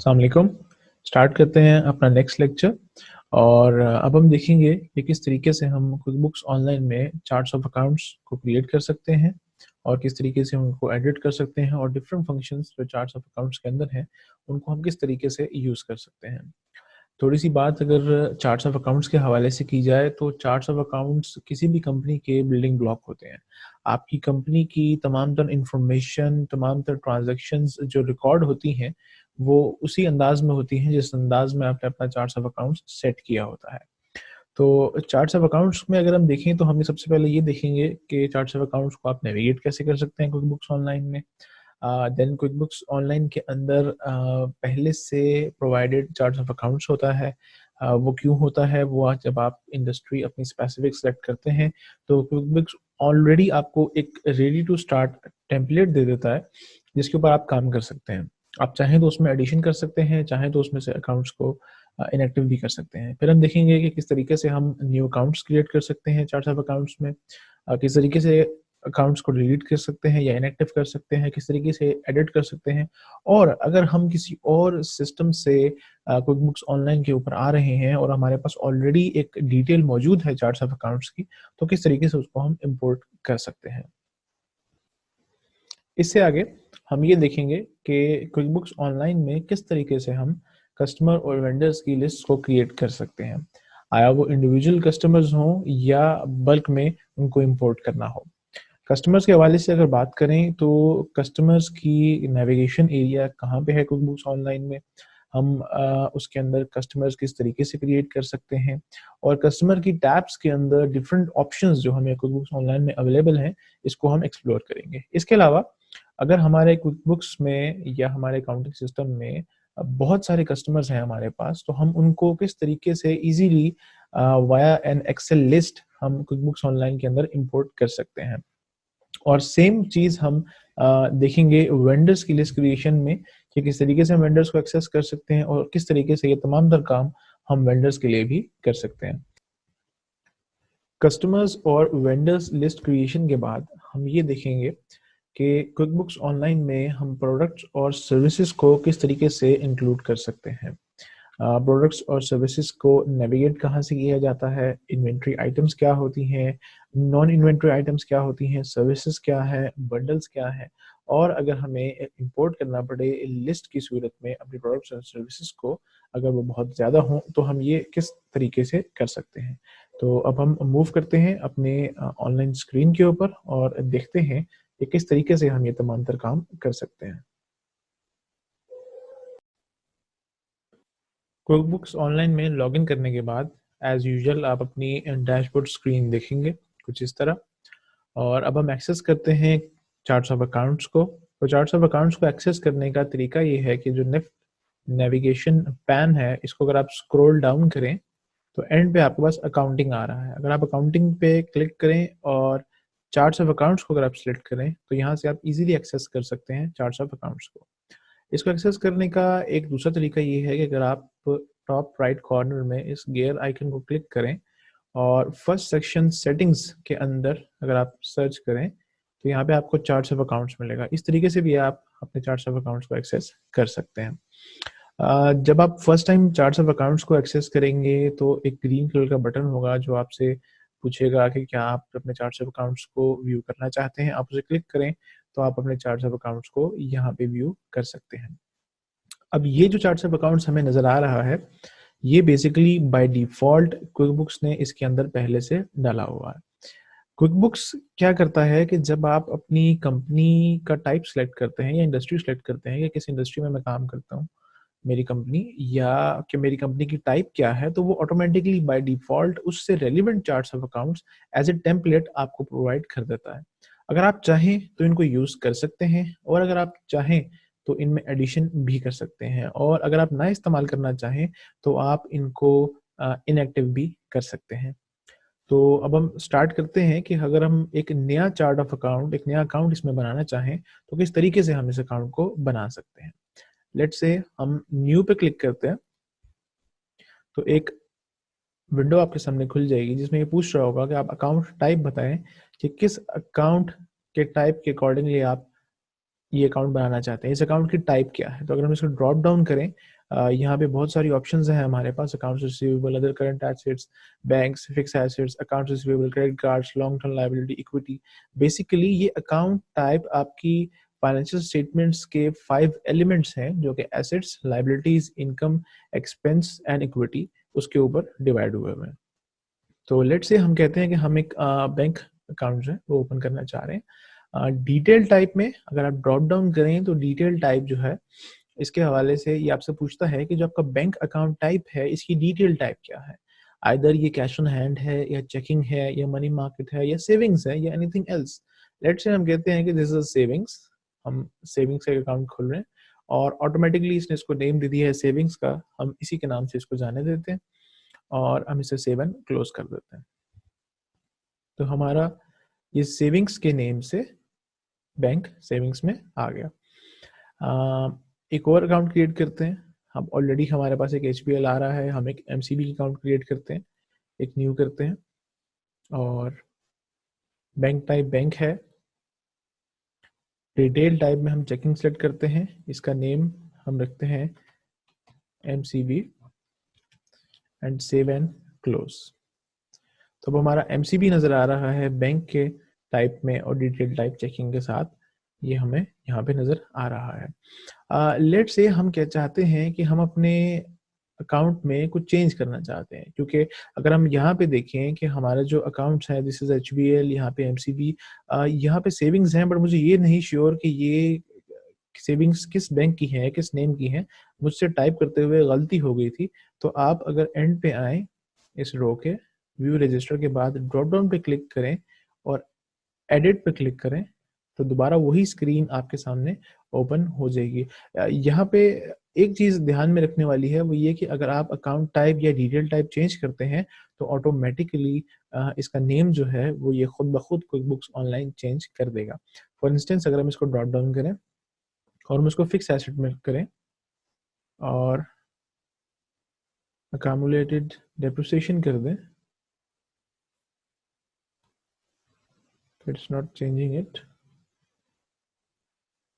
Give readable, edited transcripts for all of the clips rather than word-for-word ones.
अस्सलाम वालेकुम। स्टार्ट करते हैं अपना नेक्स्ट लेक्चर और अब हम देखेंगे कि किस तरीके से हम क्विकबुक्स ऑनलाइन में चार्ट्स ऑफ अकाउंट्स को क्रिएट कर सकते हैं और किस तरीके से उनको एडिट कर सकते हैं और डिफरेंट फंक्शंस जो चार्ट्स ऑफ अकाउंट्स के अंदर हैं उनको हम किस तरीके से यूज़ कर सकते हैं। थोड़ी सी बात अगर चार्ट्स ऑफ अकाउंट्स के हवाले से की जाए तो चार्ट्स ऑफ अकाउंट्स किसी भी कंपनी के बिल्डिंग ब्लॉक होते हैं। आपकी कंपनी की तमाम तर इंफॉर्मेशन, तमाम तर ट्रांजैक्शंस जो रिकॉर्ड होती हैं, वो उसी अंदाज में होती हैं जिस अंदाज में आपने अपना चार्ट्स ऑफ अकाउंट्स सेट किया होता है। तो चार्ट्स ऑफ अकाउंट्स में अगर हम देखें तो हमें सबसे पहले ये देखेंगे कि चार्ट्स ऑफ अकाउंट्स को आप नेविगेट कैसे कर सकते हैं क्विकबुक्स ऑनलाइन में। देन क्विकबुक्स ऑनलाइन के अंदर पहले से प्रोवाइडेड चार्ट्स ऑफ अकाउंट्स होता है। वो क्यों होता है? वो आज जब आप इंडस्ट्री अपनी स्पेसिफिक सेलेक्ट करते हैं तो क्विकबुक्स ऑलरेडी आपको एक रेडी टू स्टार्ट टेम्पलेट दे देता है जिसके ऊपर आप काम कर सकते हैं। आप चाहें तो उसमें एडिशन कर सकते हैं, चाहें तो उसमें से अकाउंट्स को इनएक्टिव भी कर सकते हैं। फिर हम देखेंगे कि किस तरीके से हम न्यू अकाउंट्स क्रिएट कर सकते हैं चार्ट्स ऑफ अकाउंट्स में, किस तरीके से अकाउंट्स को डिलीट कर सकते हैं या इनएक्टिव कर सकते हैं, किस तरीके से एडिट कर सकते हैं। और अगर हम किसी और सिस्टम से क्विकबुक्स ऑनलाइन के ऊपर आ रहे हैं और हमारे पास ऑलरेडी एक डिटेल मौजूद है चार्ट्स ऑफ अकाउंट्स की, तो किस तरीके से उसको हम इंपोर्ट कर सकते हैं। इससे आगे हम ये देखेंगे कि क्विकबुक्स ऑनलाइन में किस तरीके से हम कस्टमर और वेंडर्स की लिस्ट को क्रिएट कर सकते हैं, आया वो इंडिविजुअल कस्टमर्स हों या बल्क में उनको इंपोर्ट करना हो। कस्टमर्स के हवाले से अगर बात करें तो कस्टमर्स की नेविगेशन एरिया कहाँ पे है क्विकबुक्स ऑनलाइन में, हम उसके अंदर कस्टमर्स किस तरीके से क्रिएट कर सकते हैं और कस्टमर की टैब्स के अंदर डिफरेंट ऑप्शंस जो हमें क्विकबुक्स ऑनलाइन में अवेलेबल हैं, इसको हम एक्सप्लोर करेंगे। इसके अलावा अगर हमारे क्विकबुक्स में या हमारे अकाउंटिंग सिस्टम में बहुत सारे कस्टमर्स हैं हमारे पास, तो हम उनको किस तरीके से easily via an Excel list हम क्विकबुक्स ऑनलाइन के अंदर इंपोर्ट कर सकते हैं। और सेम चीज़ हम देखेंगे वेंडर्स की लिस्ट क्रिएशन में कि किस तरीके से हम वेंडर्स को एक्सेस कर सकते हैं और किस तरीके से ये तमाम तर काम हम वेंडर्स के लिए भी कर सकते हैं। कस्टमर्स और वेंडर्स लिस्ट क्रिएशन के बाद हम ये देखेंगे कि क्विकबुक्स ऑनलाइन में हम प्रोडक्ट्स और सर्विसेज को किस तरीके से इंक्लूड कर सकते हैं। प्रोडक्ट्स और सर्विसेज को नेविगेट कहाँ से किया जाता है, इन्वेंट्री आइटम्स क्या होती हैं, नॉन इन्वेंट्री आइटम्स क्या होती हैं, सर्विसेज क्या है, बंडल्स क्या है, और अगर हमें इंपोर्ट करना पड़े लिस्ट की सूरत में अपनी प्रोडक्ट्स और सर्विसेज को, अगर वो बहुत ज़्यादा हों तो हम ये किस तरीके से कर सकते हैं। तो अब हम मूव करते हैं अपने ऑनलाइन स्क्रीन के ऊपर और देखते हैं कि किस तरीके से हम ये तमाम तर काम कर सकते हैं। क्विकबुक्स ऑनलाइन में लॉगिन करने के बाद एज़ यूजुअल आप अपनी डैशबोर्ड स्क्रीन देखेंगे कुछ इस तरह। और अब हम एक्सेस करते हैं चार्ट्स ऑफ अकाउंट्स को। तो चार्ट्स ऑफ अकाउंट्स को एक्सेस करने का तरीका ये है कि जो नेफ्ट नेविगेशन पैन है, इसको अगर आप स्क्रॉल डाउन करें तो एंड पे आपके पास अकाउंटिंग आ रहा है। अगर आप अकाउंटिंग पे क्लिक करें और चार्ट्स ऑफ अकाउंट्स को अगर आप सिलेक्ट करें तो यहाँ से आप इजीली एक्सेस कर सकते हैं चार्ट्स ऑफ अकाउंट्स को। इसको एक्सेस करने का एक दूसरा तरीका ये है कि अगर आप टॉप राइट कॉर्नर में इस गियर आइकन को क्लिक करें और फर्स्ट सेक्शन सेटिंग्स के अंदर अगर आप सर्च करें तो यहाँ पे आपको चार्ट्स ऑफ अकाउंट्स मिलेगा। इस तरीके से भी आप अपने चार्ट्स ऑफ अकाउंट्स को एक्सेस कर सकते हैं। जब आप first time charts of accounts को एक्सेस करेंगे तो एक ग्रीन कलर का बटन होगा जो आपसे पूछेगा कि क्या आप अपने चार्ट्स ऑफ अकाउंट्स को व्यू करना चाहते हैं। आप उसे क्लिक करें तो आप अपने चार्ट्स ऑफ अकाउंट्स को यहाँ पे व्यू कर सकते हैं। अब ये जो चार्ट्स ऑफ अकाउंट्स हमें नज़र आ रहा है, ये बेसिकली बाय डिफ़ॉल्ट क्विकबुक्स ने इसके अंदर पहले से डाला हुआ है। क्विकबुक्स क्या करता है कि जब आप अपनी कंपनी का टाइप सेलेक्ट करते हैं या इंडस्ट्री सेलेक्ट करते हैं कि किस इंडस्ट्री में मैं काम करता हूँ, मेरी कंपनी, या कि मेरी कंपनी की टाइप क्या है, तो वो ऑटोमेटिकली बाय डिफ़ॉल्ट उससे relevant charts of accounts as a template आपको प्रोवाइड कर देता है। अगर आप चाहें तो इनको यूज़ कर सकते हैं और अगर आप चाहें तो इनमें एडिशन भी कर सकते हैं और अगर आप ना इस्तेमाल करना चाहें तो आप इनको इनएक्टिव भी कर सकते हैं। तो अब हम स्टार्ट करते हैं कि अगर हम एक नया चार्ट ऑफ अकाउंट, एक नया अकाउंट इसमें बनाना चाहें, तो किस तरीके से हम इस अकाउंट को बना सकते हैं। लेट्स से हम न्यू पे क्लिक करते हैं तो एक विंडो आपके सामने खुल जाएगी जिसमें ये पूछ रहा होगा कि आप अकाउंट टाइप बताएं कि किस अकाउंट के टाइप के अकॉर्डिंगली आप ये अकाउंट बनाना चाहते हैं, इस अकाउंट की टाइप क्या है। तो अगर हम इसको ड्रॉप डाउन करें यहाँ पे बहुत सारी ऑप्शंस हैं हमारे पास, accounts receivable, other current assets, banks, fix assets, accounts receivable, credit cards, long term liability, equity. Basically ये अकाउंट टाइप आपकी फाइनेंशियल स्टेटमेंट्स के 5 एलिमेंट्स हैं जो कि assets, liabilities, income, expense and equity, उसके ऊपर डिवाइड हुए हुए हैं। तो लेट्स से हम कहते हैं कि हम एक बैंक अकाउंट जो है वो ओपन करना चाह रहे हैं। डिटेल टाइप में अगर आप ड्रॉप डाउन करें तो डिटेल टाइप जो है इसके हवाले से ये आपसे पूछता है कि जो आपका बैंक अकाउंट टाइप है इसकी डिटेल टाइप क्या है। आइदर ये कैश ऑन हैंड है या चेकिंग है या मनी मार्केट है या सेविंग्स है या एनीथिंग एल्स। लेट्स से हम कहते हैं कि दिस इज सेविंग्स, हम सेविंग्स का अकाउंट खोल रहे हैं और ऑटोमेटिकली इसने इसको नेम दे दिया है सेविंग्स का, हम इसी के नाम से इसको जाने देते हैं और हम इसे सेव एंड क्लोज कर देते हैं। तो हमारा ये सेविंग्स के नेम से बैंक सेविंग्स में आ गया। एक और अकाउंट क्रिएट करते हैं। हम ऑलरेडी हमारे पास एक HBL आ रहा है, हम एक MCB अकाउंट क्रिएट करते हैं, एक न्यू करते हैं और बैंक टाइप बैंक है। रिटेल टाइप में हम चेकिंग सेलेक्ट करते हैं, इसका नेम हम रखते हैं MCB and save and close. तो अब हमारा MCB नज़र आ रहा है बैंक के टाइप में और डिटेल टाइप चेकिंग के साथ, ये हमें यहाँ पे नज़र आ रहा है। लेट से हम क्या चाहते हैं कि हम अपने अकाउंट में कुछ चेंज करना चाहते हैं, क्योंकि अगर हम यहाँ पे देखें कि हमारा जो अकाउंट्स है दिस इज HBL, यहाँ पे MCB, यहाँ पे सेविंग्स हैं, बट मुझे ये नहीं श्योर कि ये सेविंग्स किस बैंक की है, किस नेम की है। मुझसे टाइप करते हुए गलती हो गई थी। तो आप अगर एंड पे आए इस रो के व्यू रजिस्टर के बाद ड्रॉप डाउन पे क्लिक करें और एडिट पे क्लिक करें तो दोबारा वही स्क्रीन आपके सामने ओपन हो जाएगी। यहाँ पे एक चीज़ ध्यान में रखने वाली है, वो ये कि अगर आप अकाउंट टाइप या डिटेल टाइप चेंज करते हैं तो ऑटोमेटिकली इसका नेम जो है वो ये खुद ब खुद क्विक बुक्स ऑनलाइन चेंज कर देगा। फॉर इंस्टेंस अगर हम इसको ड्रॉप डाउन करें और हम इसको फिक्स एसेट में करें और अकामुलेटेड डेप्रिसिएशन कर दें, it's not changing it,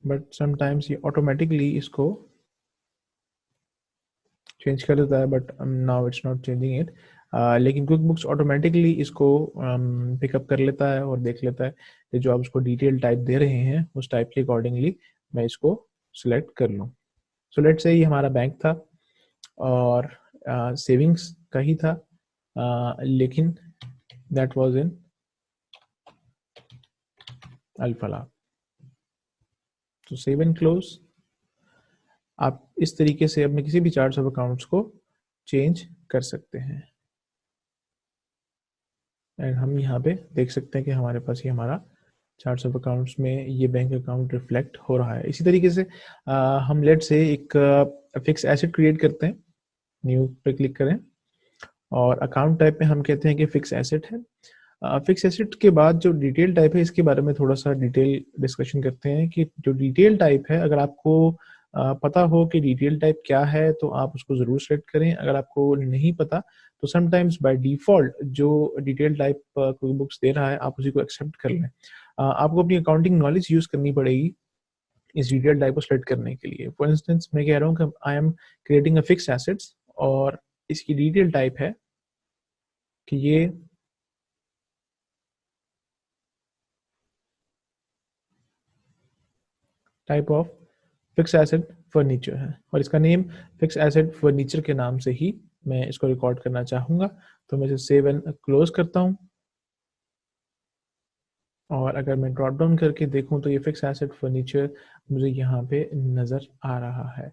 but sometimes ये ऑटोमेटिकली इसको चेंज कर देता है, but now it's not changing it. लेकिन क्विक बुक्स ऑटोमेटिकली इसको पिकअप कर लेता है और देख लेता है कि जो आप उसको डिटेल टाइप दे रहे हैं उस टाइप के अकॉर्डिंगली मैं इसको सिलेक्ट कर लूँ। सो लेट्स से ये हमारा बैंक था और सेविंग्स का ही था, लेकिन दैट वाज इन अल-फलाह। तो सेव एंड क्लोज। आप इस तरीके से अपने किसी भी चार्ट्स ऑफ अकाउंट्स को चेंज कर सकते हैं एंड हम यहाँ पे देख सकते हैं कि हमारे पास ये हमारा चार्ट्स ऑफ अकाउंट्स में ये बैंक अकाउंट रिफ्लेक्ट हो रहा है। इसी तरीके से हम लेट से एक फिक्स एसेट क्रिएट करते हैं, न्यू पे क्लिक करें और अकाउंट टाइप में हम कहते हैं कि फिक्स एसेट है। फिक्स एसेट के बाद जो डिटेल टाइप है इसके बारे में थोड़ा सा डिटेल डिस्कशन करते हैं कि जो डिटेल टाइप है अगर आपको पता हो कि डिटेल टाइप क्या है तो आप उसको ज़रूर सेलेक्ट करें। अगर आपको नहीं पता तो समटाइम्स बाय डिफ़ॉल्ट जो डिटेल टाइप क्विक बुक्स दे रहा है आप उसी को एक्सेप्ट कर लें। आपको अपनी अकाउंटिंग नॉलेज यूज़ करनी पड़ेगी इस डिटेल टाइप को सेलेक्ट करने के लिए। फॉर इंस्टेंस मैं कह रहा हूँ कि I am creating a fix assets और इसकी डिटेल टाइप है कि ये type of fix asset furniture है और इसका नेम फिक्स एसेट फर्नीचर के नाम से ही मैं इसको रिकॉर्ड करना चाहूँगा। तो मैं इसे सेव एंड क्लोज करता हूँ और अगर मैं ड्रॉप डाउन करके देखूँ तो ये फिक्स एसेट फर्नीचर मुझे यहाँ पे नज़र आ रहा है।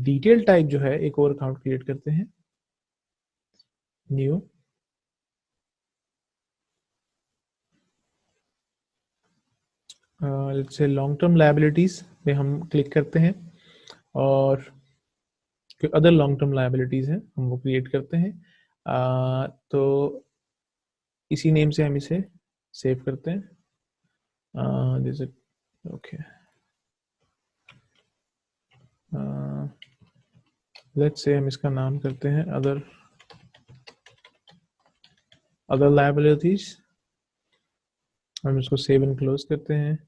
डिटेल टाइप जो है एक और अकाउंट क्रिएट करते हैं, new, let's say long term liabilities पे हम क्लिक करते हैं और अदर लॉन्ग टर्म लायबिलिटीज़ हैं हम वो क्रिएट करते हैं। तो इसी नेम से हम इसे सेव करते हैं। दिस ओके, लेट्स से हम इसका नाम करते हैं अदर लायबिलिटीज। हम इसको सेव एंड क्लोज करते हैं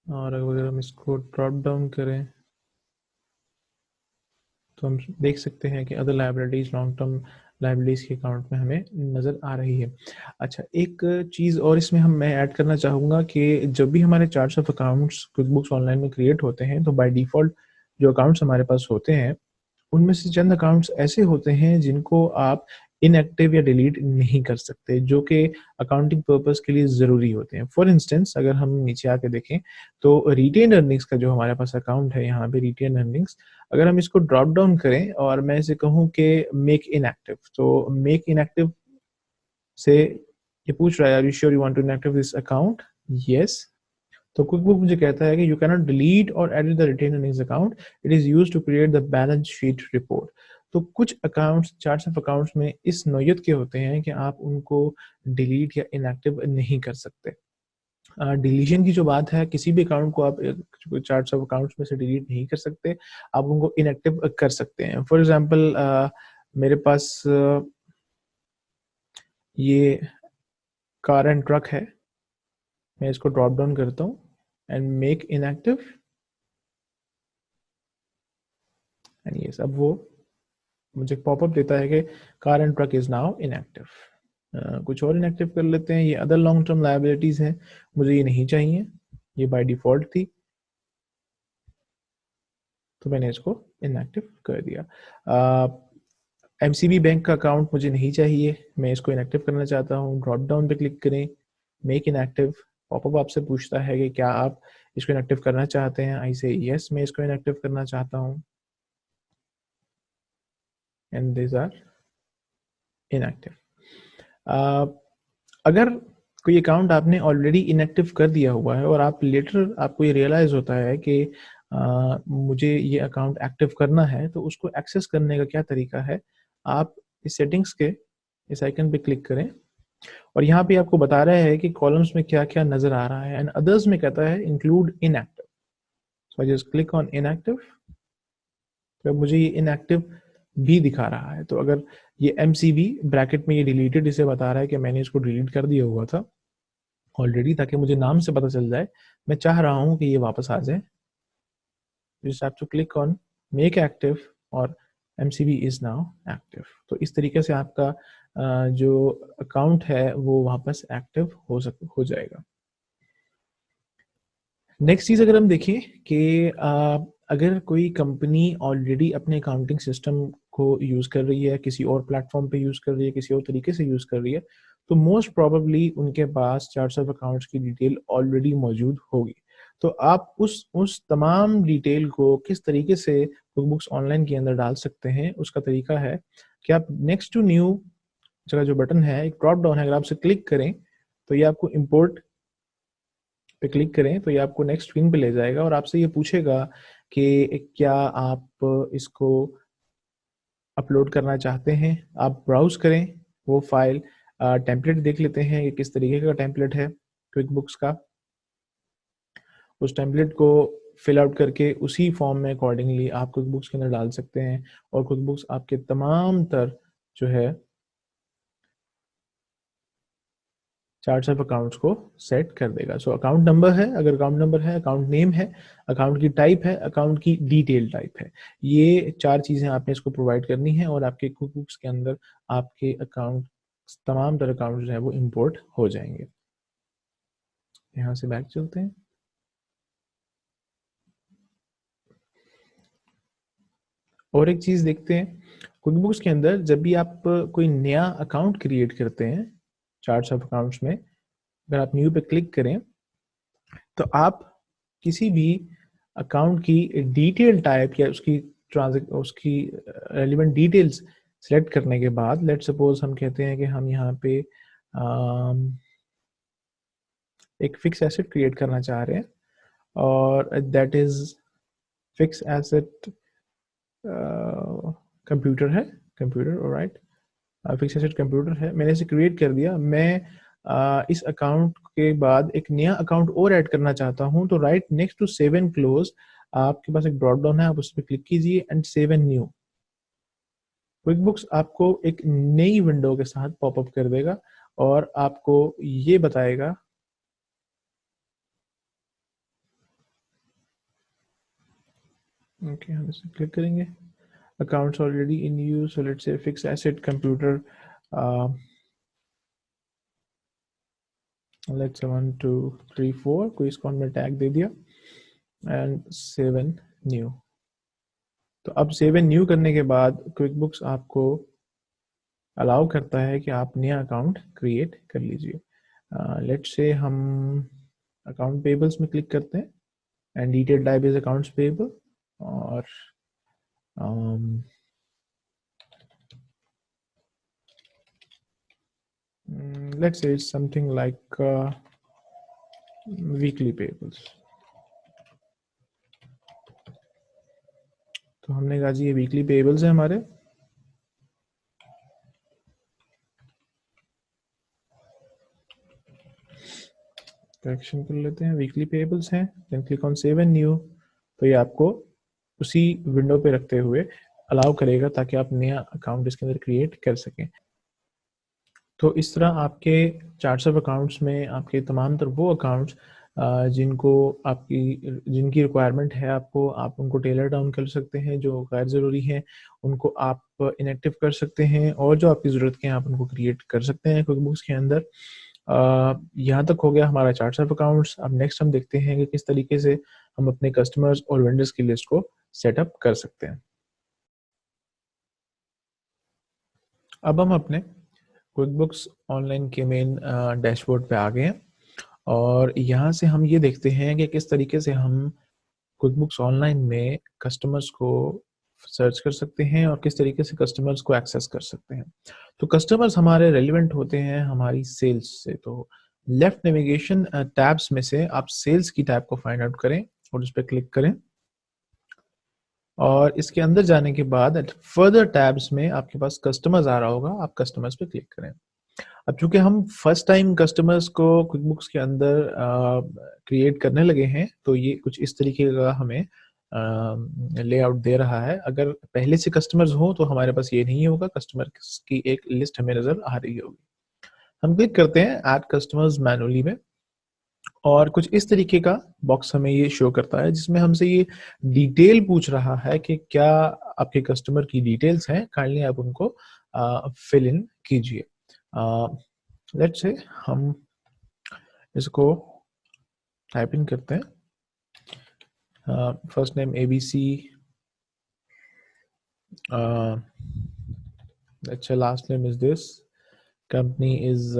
और अगर हम इसको ड्रॉप डाउन करें तो हम देख सकते हैं कि other liabilities long term liabilities के अकाउंट में हमें नज़र आ रही है। अच्छा, एक चीज़ और इसमें मैं ऐड करना चाहूँगा कि जब भी हमारे चार्ट्स ऑफ अकाउंट्स क्विकबुक्स ऑनलाइन में क्रिएट होते हैं तो बाय डिफ़ॉल्ट जो अकाउंट्स हमारे पास होते हैं उनमें से चंद अकाउंट्स ऐसे होते हैं जिनको आप इनएक्टिव या डिलीट नहीं कर सकते, जो कि अकाउंटिंग पर्पस के लिए ज़रूरी होते हैं। फॉर इंस्टेंस अगर हम नीचे आके देखें तो रिटेन्ड अर्निंग्स का जो हमारे पास अकाउंट है यहाँ पे रिटेन्ड अर्निंग्स, अगर हम इसको ड्रॉप डाउन करें और मैं इसे कहूँ कि मेक इनएक्टिव, तो मेक इनएक्टिव से ये पूछ रहा है are you sure you want to inactive this account? Yes. तो क्विकबुक मुझे कहता है कि you can not delete or edit the retained earnings account, it is used to create the balance sheet report. तो कुछ अकाउंट्स चार्ट्स ऑफ अकाउंट्स में इस नौयत के होते हैं कि आप उनको डिलीट या इनएक्टिव नहीं कर सकते। डिलीशन की जो बात है, किसी भी अकाउंट को आप चार्ट्स ऑफ अकाउंट्स में से डिलीट नहीं कर सकते, आप उनको इनएक्टिव कर सकते हैं। फॉर एग्जांपल मेरे पास ये कार एंड ट्रक है, मैं इसको ड्रॉप डाउन करता हूँ and make inactive and yes, अब वो मुझे पॉपअप देता है कि car and truck is now inactive. कुछ और इनएक्टिव कर लेते हैं। ये अदर लॉन्ग टर्म लायबिलिटीज हैं, मुझे ये नहीं चाहिए, ये बाय डिफॉल्ट थी तो मैंने इसको इनएक्टिव कर दिया। एमसीबी बैंक का अकाउंट मुझे नहीं चाहिए, मैं इसको इनएक्टिव करना चाहता हूँ। ड्रॉप डाउन पे क्लिक करें, मेक इनएक्टिव, पॉपअप आपसे पूछता है कि क्या आप इसको इनएक्टिव करना चाहते हैं। आई से यस, मैं इसको इनएक्टिव करना चाहता हूँ एंड दिस आर इनएक्टिव। अगर कोई अकाउंट आपने ऑलरेडी इनएक्टिव कर दिया हुआ है और आप लेटर आपको ये रियलाइज होता है कि मुझे ये अकाउंट एक्टिव करना है, तो उसको एक्सेस करने का क्या तरीका है, आप इस सेटिंग्स के इस आइकन पे क्लिक करें और यहाँ पे आपको बता रहा है कि कॉलम्स में क्या क्या नजर आ रहा है एंड अदर्स में कहता है include inactive. So I just click on inactive, तो मुझे ये इनएक्टिव भी दिखा रहा है। तो अगर ये MCB ब्रैकेट में ये डिलीटेड इसे बता रहा है कि मैंने इसको डिलीट कर दिया हुआ था ऑलरेडी, ताकि मुझे नाम से पता चल जाए, मैं चाह रहा हूँ कि ये वापस आ जाए। You just have to click on make active और MCB is now active। तो इस तरीके से आपका जो अकाउंट है वो वापस एक्टिव हो जाएगा। नेक्स्ट चीज़ अगर हम देखें कि अगर कोई कंपनी ऑलरेडी अपने अकाउंटिंग सिस्टम को यूज़ कर रही है, किसी और प्लेटफॉर्म पे यूज़ कर रही है, किसी और तरीके से यूज़ कर रही है, तो मोस्ट प्रोबेबली उनके पास चार्ट्स ऑफ अकाउंट्स की डिटेल ऑलरेडी मौजूद होगी। तो आप उस तमाम डिटेल को किस तरीके से क्विकबुक्स ऑनलाइन के अंदर डाल सकते हैं, उसका तरीका है कि आप नेक्स्ट टू न्यू जगह जो बटन है, एक ड्रॉप डाउन है, अगर आप उसे क्लिक करें तो ये आपको इम्पोर्ट पे क्लिक करें तो ये आपको नेक्स्ट स्क्रीन पे ले जाएगा और आपसे ये पूछेगा कि क्या आप इसको अपलोड करना चाहते हैं। आप ब्राउज करें वो फाइल, टेम्पलेट देख लेते हैं कि किस तरीके का टेम्पलेट है क्विकबुक्स का। उस टेम्पलेट को फिल आउट करके उसी फॉर्म में अकॉर्डिंगली आप क्विकबुक्स के अंदर डाल सकते हैं और क्विकबुक्स आपके तमाम तर जो है चार्ट्स ऑफ अकाउंट्स को सेट कर देगा। सो अकाउंट नंबर है, अगर अकाउंट नंबर है, अकाउंट नेम है, अकाउंट की टाइप है, अकाउंट की डिटेल टाइप है, ये 4 चीज़ें आपने इसको प्रोवाइड करनी है और आपके कुकबुक्स के अंदर आपके अकाउंट तमाम तरह अकाउंट जो है वो इंपोर्ट हो जाएंगे। यहाँ से बैक चलते हैं। और एक चीज़ देखते हैं, क्विकबुक्स के अंदर जब भी आप कोई नया अकाउंट क्रिएट करते हैं चार्ट्स ऑफ अकाउंट्स में, अगर आप न्यू पे क्लिक करें तो आप किसी भी अकाउंट की डिटेल टाइप या उसकी रेलिवेंट डिटेल्स सेलेक्ट करने के बाद, लेट सपोज हम कहते हैं कि हम यहाँ पे एक फिक्स एसेट क्रिएट करना चाह रहे हैं और that is fix asset computer है, computer alright, fix asset computer है, मैंने इसे क्रिएट कर दिया। मैं इस अकाउंट के बाद एक नया अकाउंट और ऐड करना चाहता हूं, तो right next to save and close आपके पास एक ड्रॉप डाउन है, आप उस पर क्लिक कीजिए एंड सेव एंड न्यू। क्विकबुक्स आपको एक नई विंडो के साथ पॉपअप कर देगा और आपको ये बताएगा ओके, हम इसे क्लिक करेंगे, accounts already in use, so let's say fixed asset computer, let's say 1 2 3 4 कोई इसको हमने टैग दे दिया एंड सेव एन न्यू। तो अब सेव एन न्यू करने के बाद क्विक बुक्स आपको अलाउ करता है कि आप नया अकाउंट क्रिएट कर लीजिए। लेट्स से हम अकाउंट पेबल्स में क्लिक करते हैं and detail type is accounts payable, और let's say it's something like weekly payables। तो हमने कहा जी ये वीकली पेबल्स है हमारे, करेक्शन कर लेते हैं, वीकली पेबल्स हैं, then click on save and new. तो ये आपको उसी विंडो पे रखते हुए अलाउ करेगा ताकि आप नया अकाउंट इसके अंदर क्रिएट कर सकें। तो इस तरह आपके चार्ट्स ऑफ अकाउंट्स में आपके तमाम तर वो अकाउंट्स जिनकी रिक्वायरमेंट है आपको, आप उनको टेलर डाउन कर सकते हैं, जो गैर ज़रूरी हैं उनको आप इनएक्टिव कर सकते हैं, और जो आपकी ज़रूरत के हैं आप उनको क्रिएट कर सकते हैं क्विक बुक्स के अंदर। यहाँ तक हो गया हमारा चार्ट्स ऑफ अकाउंट्स। अब नेक्स्ट हम देखते हैं कि किस तरीके से हम अपने कस्टमर्स और वेंडर्स की लिस्ट को सेटअप कर सकते हैं। अब हम अपने क्विक बुक्स ऑनलाइन के मेन डैशबोर्ड पे आ गए हैं, और यहाँ से हम ये देखते हैं कि किस तरीके से हम क्विक बुक्स ऑनलाइन में कस्टमर्स को सर्च कर सकते हैं और किस तरीके से कस्टमर्स को एक्सेस कर सकते हैं। तो कस्टमर्स हमारे रेलिवेंट होते हैं हमारी सेल्स से। तो लेफ्ट नेविगेशन टैब्स में से आप सेल्स की टैब को फाइंड आउट करें और उस पर क्लिक करें, और इसके अंदर जाने के बाद फर्दर टैब्स में आपके पास कस्टमर्स आ रहा होगा, आप कस्टमर्स पे क्लिक करें। अब चूंकि हम फर्स्ट टाइम कस्टमर्स को क्विक बुक्स के अंदर क्रिएट करने लगे हैं, तो ये कुछ इस तरीके का हमें लेआउट दे रहा है। अगर पहले से कस्टमर्स हो तो हमारे पास ये नहीं होगा, कस्टमर्स की एक लिस्ट हमें नजर आ रही होगी। हम क्लिक करते हैं ऐड कस्टमर्स मैनुअली में, और कुछ इस तरीके का बॉक्स हमें ये शो करता है जिसमें हमसे ये डिटेल पूछ रहा है कि क्या आपके कस्टमर की डिटेल्स हैं, काइंडली आप उनको फिल इन कीजिए। लेट्स से हम इसको टाइप इन करते हैं, first name ABC, let's say last name is this, company is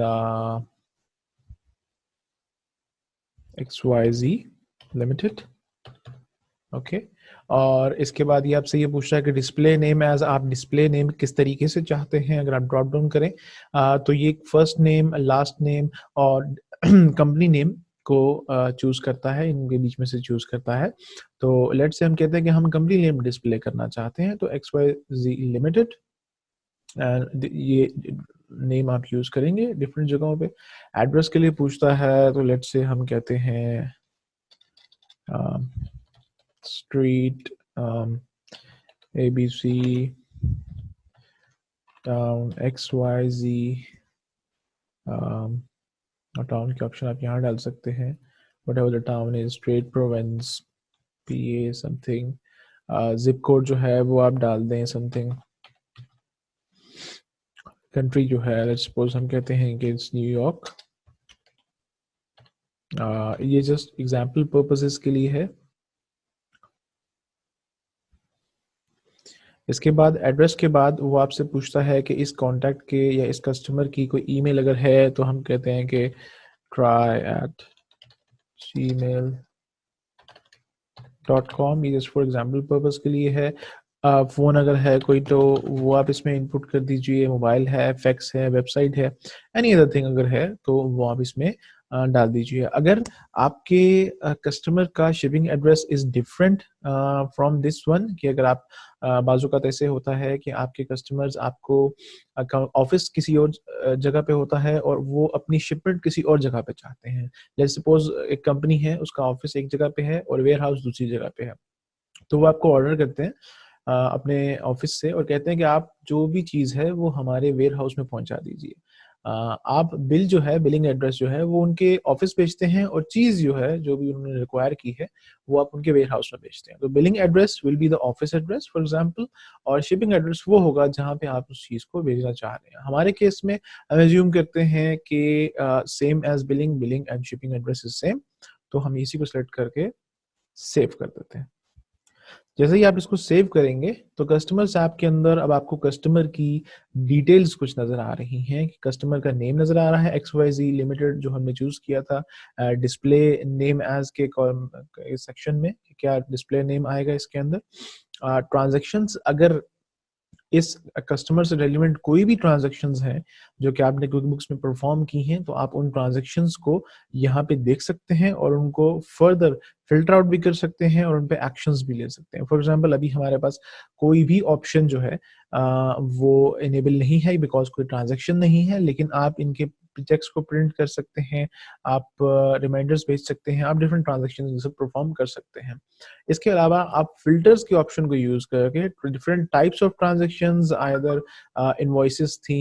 XYZ Limited, okay. और इसके बाद ये आपसे ये पूछ रहा है कि डिस्प्ले नेम एज, आप डिस्प्ले नेम किस तरीके से चाहते हैं। अगर आप ड्रॉप डाउन करें तो ये फर्स्ट नेम, लास्ट नेम और कंपनी नेम को चूज करता है, इनके बीच में से चूज करता है। तो लेट्स से हम कहते हैं कि हम कंपनी नेम डिस्प्ले करना चाहते हैं, तो XYZ लिमिटेड ये नेम आप यूज करेंगे डिफरेंट जगहों पे। एड्रेस के लिए पूछता है, तो लेट्स से हम कहते हैं street ABC town XYZ, town के ऑप्शन आप यहाँ डाल सकते हैं, whatever the town is, straight province PA something, zip code जो है वो आप डाल दें समथिंग, कंट्री जो है लेट्स सपोज हम कहते हैं कि इट्स न्यूयॉर्क। ये जस्ट एग्जाम्पल पर्पसेस के लिए है। इसके बाद एड्रेस के बाद वो आपसे पूछता है कि इस कॉन्टैक्ट के या इस कस्टमर की कोई ईमेल अगर है, तो हम कहते हैं कि try@gmail.com, ये जस्ट फॉर एग्जाम्पल पर्पस के लिए है। फ़ोन अगर है कोई तो वो आप इसमें इनपुट कर दीजिए, मोबाइल है, फैक्स है, वेबसाइट है, एनी अदर थिंग अगर है तो वो आप इसमें डाल दीजिए। अगर आपके कस्टमर का shipping address is different from this one, कि अगर आप बाजू का ऐसे होता है कि आपके कस्टमर्स आपको ऑफिस किसी और जगह पे होता है और वो अपनी शिपमेंट किसी और जगह पे चाहते हैं। लेट्स सपोज एक कंपनी है, उसका ऑफिस एक जगह पे है और वेयर हाउस दूसरी जगह पे है, तो वो आपको ऑर्डर करते हैं अपने ऑफिस से और कहते हैं कि आप जो भी चीज़ है वो हमारे वेयर हाउस में पहुंचा दीजिए। आप बिल जो है, बिलिंग एड्रेस जो है वो उनके ऑफिस भेजते हैं और चीज़ जो है, जो भी उन्होंने रिक्वायर की है, वो आप उनके वेयरहाउस में भेजते हैं। तो billing address will be the office address for example, और शिपिंग एड्रेस वो होगा जहाँ पे आप उस चीज़ को भेजना चाह रहे हैं। हमारे केस में हम अज़्यूम करते हैं कि same as billing, billing and shipping address is same, तो हम इसी को सेलेक्ट करके सेव कर देते हैं। जैसे ही आप इसको सेव करेंगे तो कस्टमर्स ऐप के अंदर अब आपको कस्टमर की डिटेल्स कुछ नज़र आ रही हैं कि कस्टमर का नेम नज़र आ रहा है XYZ लिमिटेड जो हमने चूज़ किया था। डिस्प्ले नेम एज़ के सेक्शन में क्या डिस्प्ले नेम आएगा इसके अंदर। ट्रांज़ैक्शंस अगर इस कस्टमर से रिलेवेंट कोई भी ट्रांज़ैक्शंस हैं, जो कि आपने क्विकबुक्स में परफ़ॉर्म की हैं, तो आप उन ट्रांज़ैक्शंस को यहाँ पे देख सकते हैं और उनको फर्दर फ़िल्टर आउट भी कर सकते हैं और उन पे एक्शंस भी ले सकते हैं। फॉर एग्ज़ाम्पल अभी हमारे पास कोई भी ऑप्शन जो है वो इनेबल नहीं है बिकॉज़ कोई ट्रांज़ैक्शन नहीं है, लेकिन आप इनके चेक्स को प्रिंट कर सकते हैं, आप रिमाइंडर्स भेज सकते हैं, आप डिफरेंट ट्रांज़ैक्शंस ये सब परफ़ॉर्म कर सकते हैं। इसके अलावा आप फ़िल्टर्स के ऑप्शन को यूज़ करके different types of transactions either invoices थी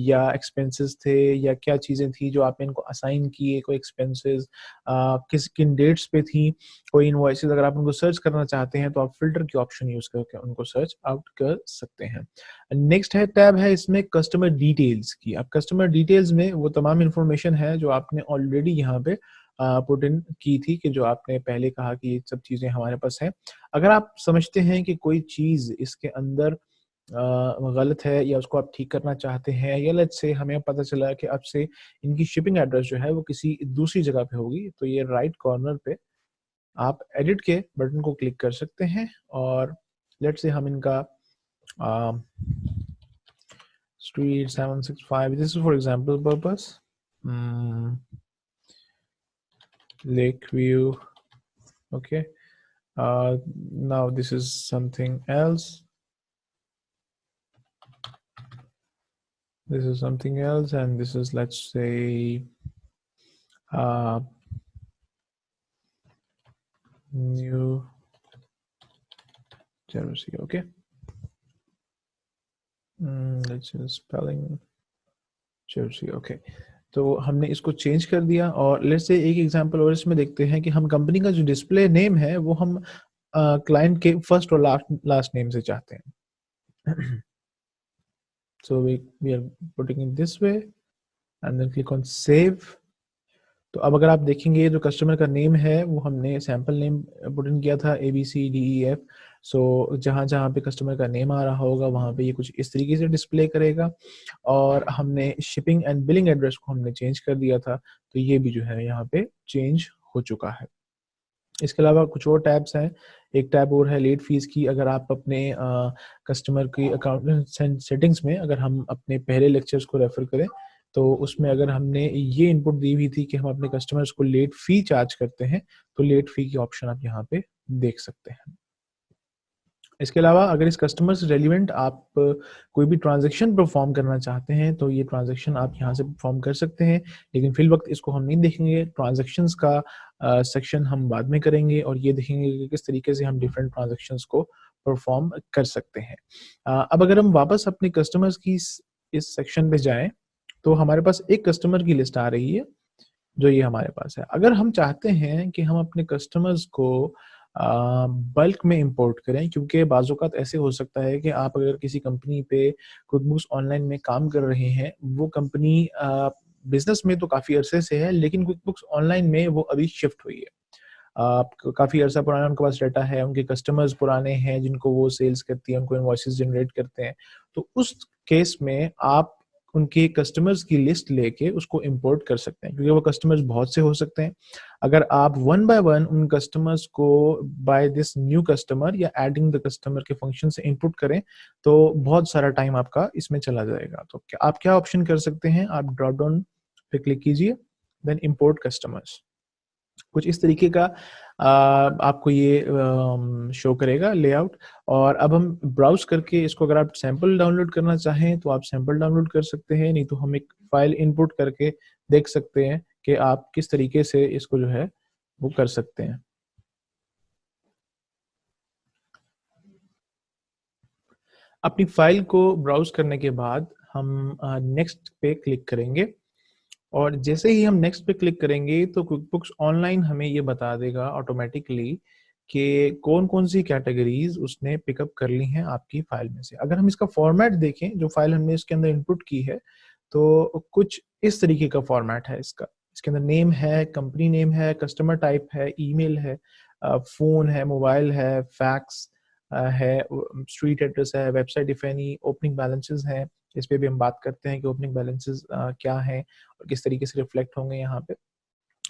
या एक्सपेंसेस थे या क्या चीज़ें थी जो आपने इनको असाइन किए, कोई एक्सपेंसेस किन डेट्स पे थी, कोई इनवॉइसेस अगर आप उनको सर्च करना चाहते हैं तो आप फ़िल्टर के ऑप्शन यूज़ करके उनको सर्च आउट कर सकते हैं। नेक्स्ट है टैब है इसमें कस्टमर डिटेल्स की। अब कस्टमर डिटेल्स में वो तमाम इन्फॉर्मेशन है जो आपने ऑलरेडी यहाँ पे पुट इन की थी कि जो आपने पहले कहा कि ये सब चीज़ें हमारे पास हैं। अगर आप समझते हैं कि कोई चीज़ इसके अंदर गलत है या उसको आप ठीक करना चाहते हैं या लेट्स से हमें पता चला कि अब से इनकी शिपिंग एड्रेस जो है वो किसी दूसरी जगह पे होगी, तो ये राइट कॉर्नर पे आप एडिट के बटन को क्लिक कर सकते हैं और लेट्स से हम इनका अ, street 765, this is for example purpose. mm, Lakeview, okay. Now this is something else, and this is, let's say, uh, New Jersey, okay. Let's see the spelling, Jersey, okay. तो हमने इसको change कर दिया और let's say एक example और इसमें देखते हैं कि हम कंपनी का जो डिस्प्ले नेम है वो हम क्लाइंट के फर्स्ट और लास्ट नेम से चाहते हैं। So we are putting it this way and then click on save. तो अब अगर आप देखेंगे जो कस्टमर का नेम है वो हमने सैंपल नेम पुट इन किया था ABCDEF। सो जहाँ जहाँ पे कस्टमर का नेम आ रहा होगा वहाँ पे ये कुछ इस तरीके से डिस्प्ले करेगा और हमने शिपिंग एंड बिलिंग एड्रेस को हमने चेंज कर दिया था, तो ये भी जो है यहाँ पे चेंज हो चुका है। इसके अलावा कुछ और टैब्स हैं। एक टैब और है लेट फीस की। अगर आप अपने कस्टमर की अकाउंट सेटिंग्स में अगर हम अपने पहले लेक्चर्स को रेफर करें तो उसमें अगर हमने ये इनपुट दी हुई थी कि हम अपने कस्टमर्स को लेट फी चार्ज करते हैं, तो लेट फी की ऑप्शन आप यहाँ पे देख सकते हैं। इसके अलावा अगर इस कस्टमर से रेलिवेंट आप कोई भी ट्रांज़ैक्शन परफ़ॉर्म करना चाहते हैं, तो ये ट्रांज़ैक्शन आप यहाँ से परफ़ॉर्म कर सकते हैं, लेकिन फ़िल वक़्त इसको हम नहीं देखेंगे। ट्रांज़ैक्शंस का सेक्शन हम बाद में करेंगे और ये देखेंगे कि किस तरीके से हम डिफरेंट ट्रांज़ैक्शंस को परफ़ॉर्म कर सकते हैं। अब अगर हम वापस अपने कस्टमर्स की इस सेक्शन पे जाएँ, तो हमारे पास एक कस्टमर की लिस्ट आ रही है, जो ये हमारे पास है। अगर हम चाहते हैं कि हम अपने कस्टमर्स को बल्क में इंपोर्ट करें क्योंकि बाज़-औक़ात ऐसे हो सकता है कि आप अगर किसी कंपनी पे क्विकबुक्स ऑनलाइन में काम कर रहे हैं, वो कंपनी बिज़नेस में तो काफ़ी अरसे से है, लेकिन क्विकबुक्स ऑनलाइन में वो अभी शिफ्ट हुई है। काफ़ी अरसा पुराना उनके पास डाटा है, उनके कस्टमर्स पुराने हैं जिनको वो सेल्स करती है, उनको इनवॉइसेस जनरेट करते हैं। तो उस केस में आप उनके कस्टमर्स की लिस्ट लेके उसको इंपोर्ट कर सकते हैं क्योंकि वो कस्टमर्स बहुत से हो सकते हैं। अगर आप वन बाय वन उन कस्टमर्स को बाय दिस न्यू कस्टमर या एडिंग द कस्टमर के फंक्शन से इनपुट करें, तो बहुत सारा टाइम आपका इसमें चला जाएगा। तो आप क्या ऑप्शन कर सकते हैं, आप ड्रॉप डाउन पे क्लिक कीजिए, देन इंपोर्ट कस्टमर्स। कुछ इस तरीके का आपको ये शो करेगा लेआउट। और अब हम ब्राउज़ करके इसको अगर आप सैंपल डाउनलोड करना चाहें तो आप सैंपल डाउनलोड कर सकते हैं, नहीं तो हम एक फ़ाइल इनपुट करके देख सकते हैं कि आप किस तरीके से इसको जो है वो कर सकते हैं। अपनी फ़ाइल को ब्राउज़ करने के बाद हम नेक्स्ट पे क्लिक करेंगे और जैसे ही हम नेक्स्ट पे क्लिक करेंगे तो क्विकबुक्स ऑनलाइन हमें ये बता देगा ऑटोमेटिकली कि कौन-कौन सी कैटेगरीज़ उसने पिकअप कर ली हैं आपकी फ़ाइल में से। अगर हम इसका फ़ॉर्मेट देखें, जो फ़ाइल हमने इसके अंदर इनपुट की है, तो कुछ इस तरीके का फ़ॉर्मेट है इसका। इसके अंदर नेम है, कंपनी नेम है, कस्टमर टाइप है, ईमेल है, फ़ोन है, मोबाइल है, फैक्स है, स्ट्रीट एड्रेस है, website if any, opening balances हैं। इस पे भी हम बात करते हैं कि ओपनिंग बैलेंसेस क्या हैं और किस तरीके से रिफ्लेक्ट होंगे यहाँ पे।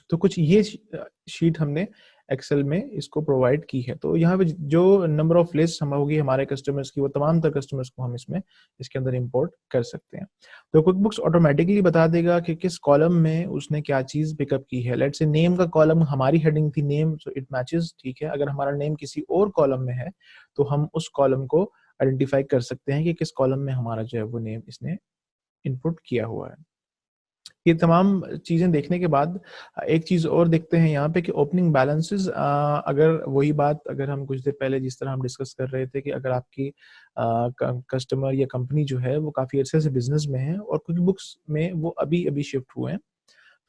तो कुछ ये शीट हमने एक्सेल में इसको प्रोवाइड की है। तो यहाँ पे जो नंबर ऑफ लिस्ट हम होगी हमारे कस्टमर्स की, वो तमाम तर कस्टमर्स को हम इसके अंदर इंपोर्ट कर सकते हैं। तो क्विकबुक्स ऑटोमेटिकली बता देगा कि किस कॉलम में उसने क्या चीज़ पिकअप की है। लेट्स से नेम का कॉलम, हमारी हेडिंग थी नेम, सो इट मैचेस, ठीक है। अगर हमारा नेम किसी और कॉलम में है, तो हम उस कॉलम को आइडेंटिफाई कर सकते हैं कि किस कॉलम में हमारा जो है वो नेम इसने इनपुट किया हुआ है। ये तमाम चीज़ें देखने के बाद एक चीज़ और देखते हैं यहाँ पे कि ओपनिंग बैलेंसेस, अगर वही बात अगर हम कुछ देर पहले जिस तरह हम डिस्कस कर रहे थे कि अगर आपकी कस्टमर या कंपनी जो है वो काफ़ी अरसे से बिज़नेस में है और क्विकबुक्स में वो अभी-अभी शिफ्ट हुए हैं,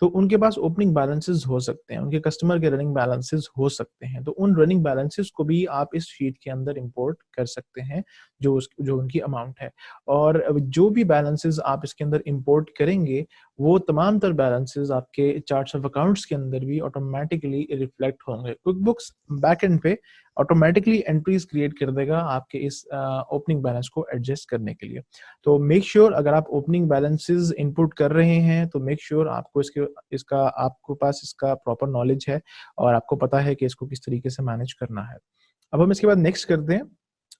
तो उनके पास ओपनिंग बैलेंसेस हो सकते हैं, उनके कस्टमर के रनिंग बैलेंसेस हो सकते हैं। तो उन रनिंग बैलेंसेस को भी आप इस शीट के अंदर इंपोर्ट कर सकते हैं, जो उनकी अमाउंट है। और जो भी बैलेंसेस आप इसके अंदर इंपोर्ट करेंगे, वो तमाम तर बैलेंसेस आपके चार्ट्स ऑफ अकाउंट्स के अंदर भी ऑटोमैटिकली रिफ्लेक्ट होंगे। क्विकबुक्स बैकएंड पे ऑटोमैटिकली एंट्रीज क्रिएट कर देगा आपके इस ओपनिंग बैलेंस को एडजस्ट करने के लिए। तो मेक श्योर अगर आप ओपनिंग बैलेंसेस इनपुट कर रहे हैं, तो मेक श्योर आपको इसका आपको पास इसका प्रॉपर नॉलेज है और आपको पता है कि इसको किस तरीके से मैनेज करना है। अब हम इसके बाद नेक्स्ट करते हैं।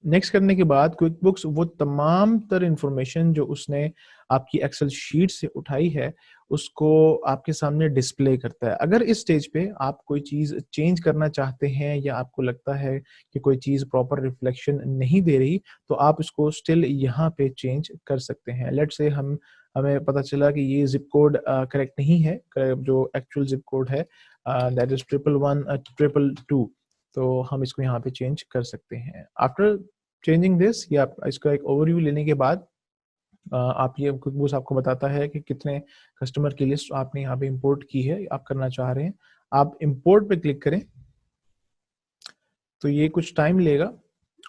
नेक्स्ट करने के बाद क्विकबुक्स वो तमाम तर इन्फॉर्मेशन जो उसने आपकी एक्सेल शीट से उठाई है, उसको आपके सामने डिस्प्ले करता है। अगर इस स्टेज पे आप कोई चीज़ चेंज करना चाहते हैं या आपको लगता है कि कोई चीज़ प्रॉपर रिफ्लेक्शन नहीं दे रही, तो आप इसको स्टिल यहाँ पे चेंज कर सकते हैं। लेट्स से हमें पता चला कि ये ज़िप कोड करेक्ट नहीं है, जो एक्चुअल ज़िप कोड है दैट इज़ 111 222, तो हम इसको यहाँ पे चेंज कर सकते हैं। आफ्टर चेंजिंग दिस, या इसका एक ओवरव्यू लेने के बाद आप ये क्विकबुक्स आपको बताता है कि कितने कस्टमर की लिस्ट आपने यहाँ पे इंपोर्ट की है, आप करना चाह रहे हैं। आप इंपोर्ट पे क्लिक करें, तो ये कुछ टाइम लेगा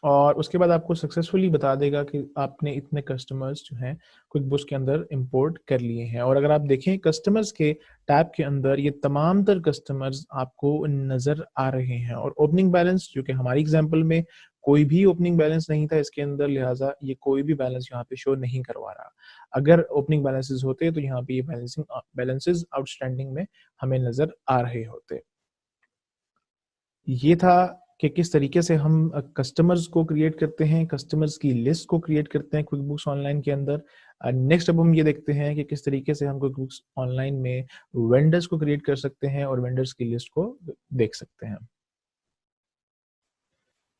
और उसके बाद आपको सक्सेसफुली बता देगा कि आपने इतने कस्टमर्स जो हैं क्विकबुक्स के अंदर इंपोर्ट कर लिए हैं। और अगर आप देखें कस्टमर्स के टैब के अंदर ये तमाम तर कस्टमर्स आपको नज़र आ रहे हैं और ओपनिंग बैलेंस, जो कि हमारी एग्जांपल में कोई भी ओपनिंग बैलेंस नहीं था इसके अंदर, लिहाजा ये कोई भी बैलेंस यहाँ पे शो नहीं करवा रहा। अगर ओपनिंग बैलेंसेस होते तो यहाँ पे ये बैलेंसेस आउटस्टैंडिंग में हमें नज़र आ रहे होते। ये था कि किस तरीके से हम कस्टमर्स को क्रिएट करते हैं, कस्टमर्स की लिस्ट को क्रिएट करते हैं क्विकबुक्स ऑनलाइन के अंदर। नेक्स्ट अब हम ये देखते हैं कि किस तरीके से हम क्विकबुक्स ऑनलाइन में वेंडर्स को क्रिएट कर सकते हैं और वेंडर्स की लिस्ट को देख सकते हैं।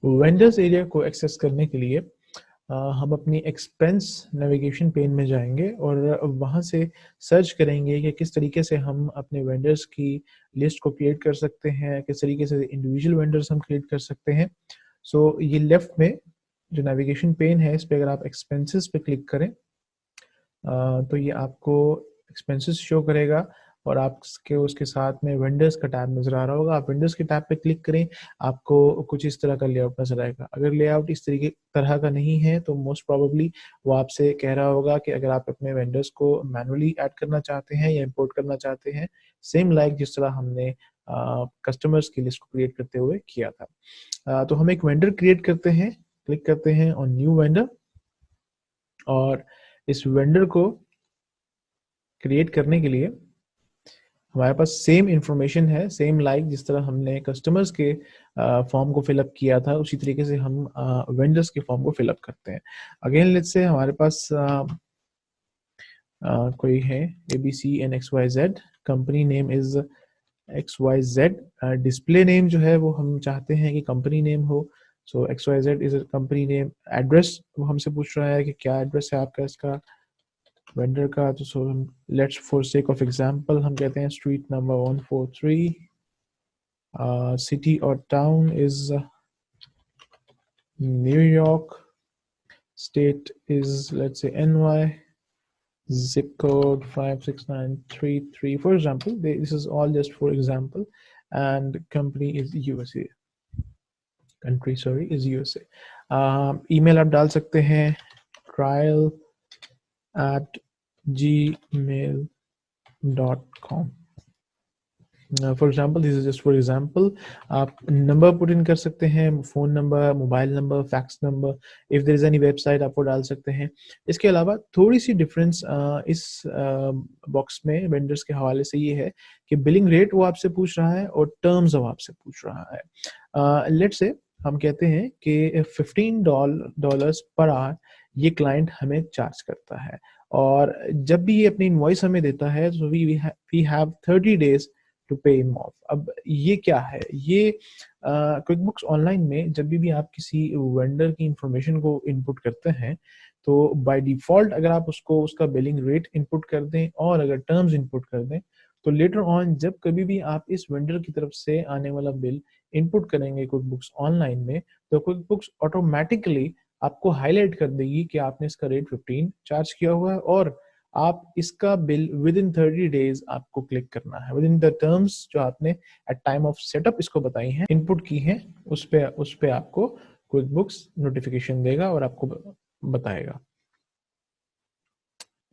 वेंडर्स एरिया को एक्सेस करने के लिए हम अपनी एक्सपेंस नेविगेशन पेन में जाएंगे और वहाँ से सर्च करेंगे कि किस तरीके से हम अपने वेंडर्स की लिस्ट को क्रिएट कर सकते हैं, किस तरीके से इंडिविजुअल वेंडर्स हम क्रिएट कर सकते हैं। सो ये लेफ्ट में जो नेविगेशन पेन है, इस पे अगर आप एक्सपेंसेस पे क्लिक करें तो ये आपको एक्सपेंसेस शो करेगा और आपके उसके साथ में वेंडर्स का टैब नज़र आ रहा होगा। आप वेंडर्स के टैब पे क्लिक करें, आपको कुछ इस तरह का लेआउट नज़र आएगा। अगर लेआउट इस तरह का नहीं है, तो मोस्ट प्रोबेबली वो आपसे कह रहा होगा कि अगर आप अपने वेंडर्स को मैनुअली ऐड करना चाहते हैं या इंपोर्ट करना चाहते हैं, सेम लाइक जिस तरह हमने कस्टमर्स की लिस्ट को क्रिएट करते हुए किया था। तो हम एक वेंडर क्रिएट करते हैं, क्लिक करते हैं ऑन न्यू वेंडर और इस वेंडर को क्रिएट करने के लिए हमारे पास सेम इंफॉर्मेशन है, सेम लाइक जिस तरह हमने कस्टमर्स के फॉर्म को फिलअप किया था, उसी तरीके से हम वेंडर्स के फॉर्म को फिलअप करते हैं। अगेन लेट्स से हमारे पास कोई है ABCNXYZ, company name is XYZ, display name जो है वो हम चाहते हैं कि कंपनी नेम हो, सो XYZ is company name. Address वो हमसे पूछ रहा है कि क्या एड्रेस है आपका इसका वेंडर का, तो so let's for sake of example हम कहते हैं स्ट्रीट नंबर 143, सिटी और town is New York, state is let's say NY, zip code 56933, for example. This is all just for example, and company is USA, country sorry is USA. Email आप डाल सकते हैं trial@gmail.com. For example, this is just for example, आप number put in कर सकते हैं, phone number, mobile number, fax number, if there is any website आप वो डाल सकते हैं। इसके अलावा थोड़ी सी डिफरेंस इस बॉक्स में वेंडर्स के हवाले से ये है कि बिलिंग रेट वो आपसे पूछ रहा है और टर्म्स वो आपसे पूछ रहा है। लेट्स से हम कहते हैं कि $15 पर आवर ये क्लाइंट हमें चार्ज करता है, और जब भी ये अपनी इनवॉइस हमें देता है तो we have 30 days to pay him off. अब ये क्या है? ये क्विक बुक्स ऑनलाइन में जब भी आप किसी वेंडर की इंफॉर्मेशन को इनपुट करते हैं, तो बाय डिफॉल्ट अगर आप उसको उसका बिलिंग रेट इनपुट कर दें और अगर टर्म्स इनपुट कर दें, तो लेटर ऑन जब कभी भी आप इस वेंडर की तरफ से आने वाला बिल इनपुट करेंगे क्विक बुक्स ऑनलाइन में, तो क्विक बुक्स ऑटोमेटिकली आपको हाईलाइट कर देगी कि आपने इसका रेट 15 चार्ज किया हुआ है, और आप इसका बिल विद इन 30 डेज आपको क्लिक करना है, विद इन द टर्म्स जो आपने एट टाइम ऑफ सेटअप इसको बताई हैं, इनपुट की हैं, उस पे आपको क्विक बुक्स नोटिफिकेशन देगा और आपको बताएगा।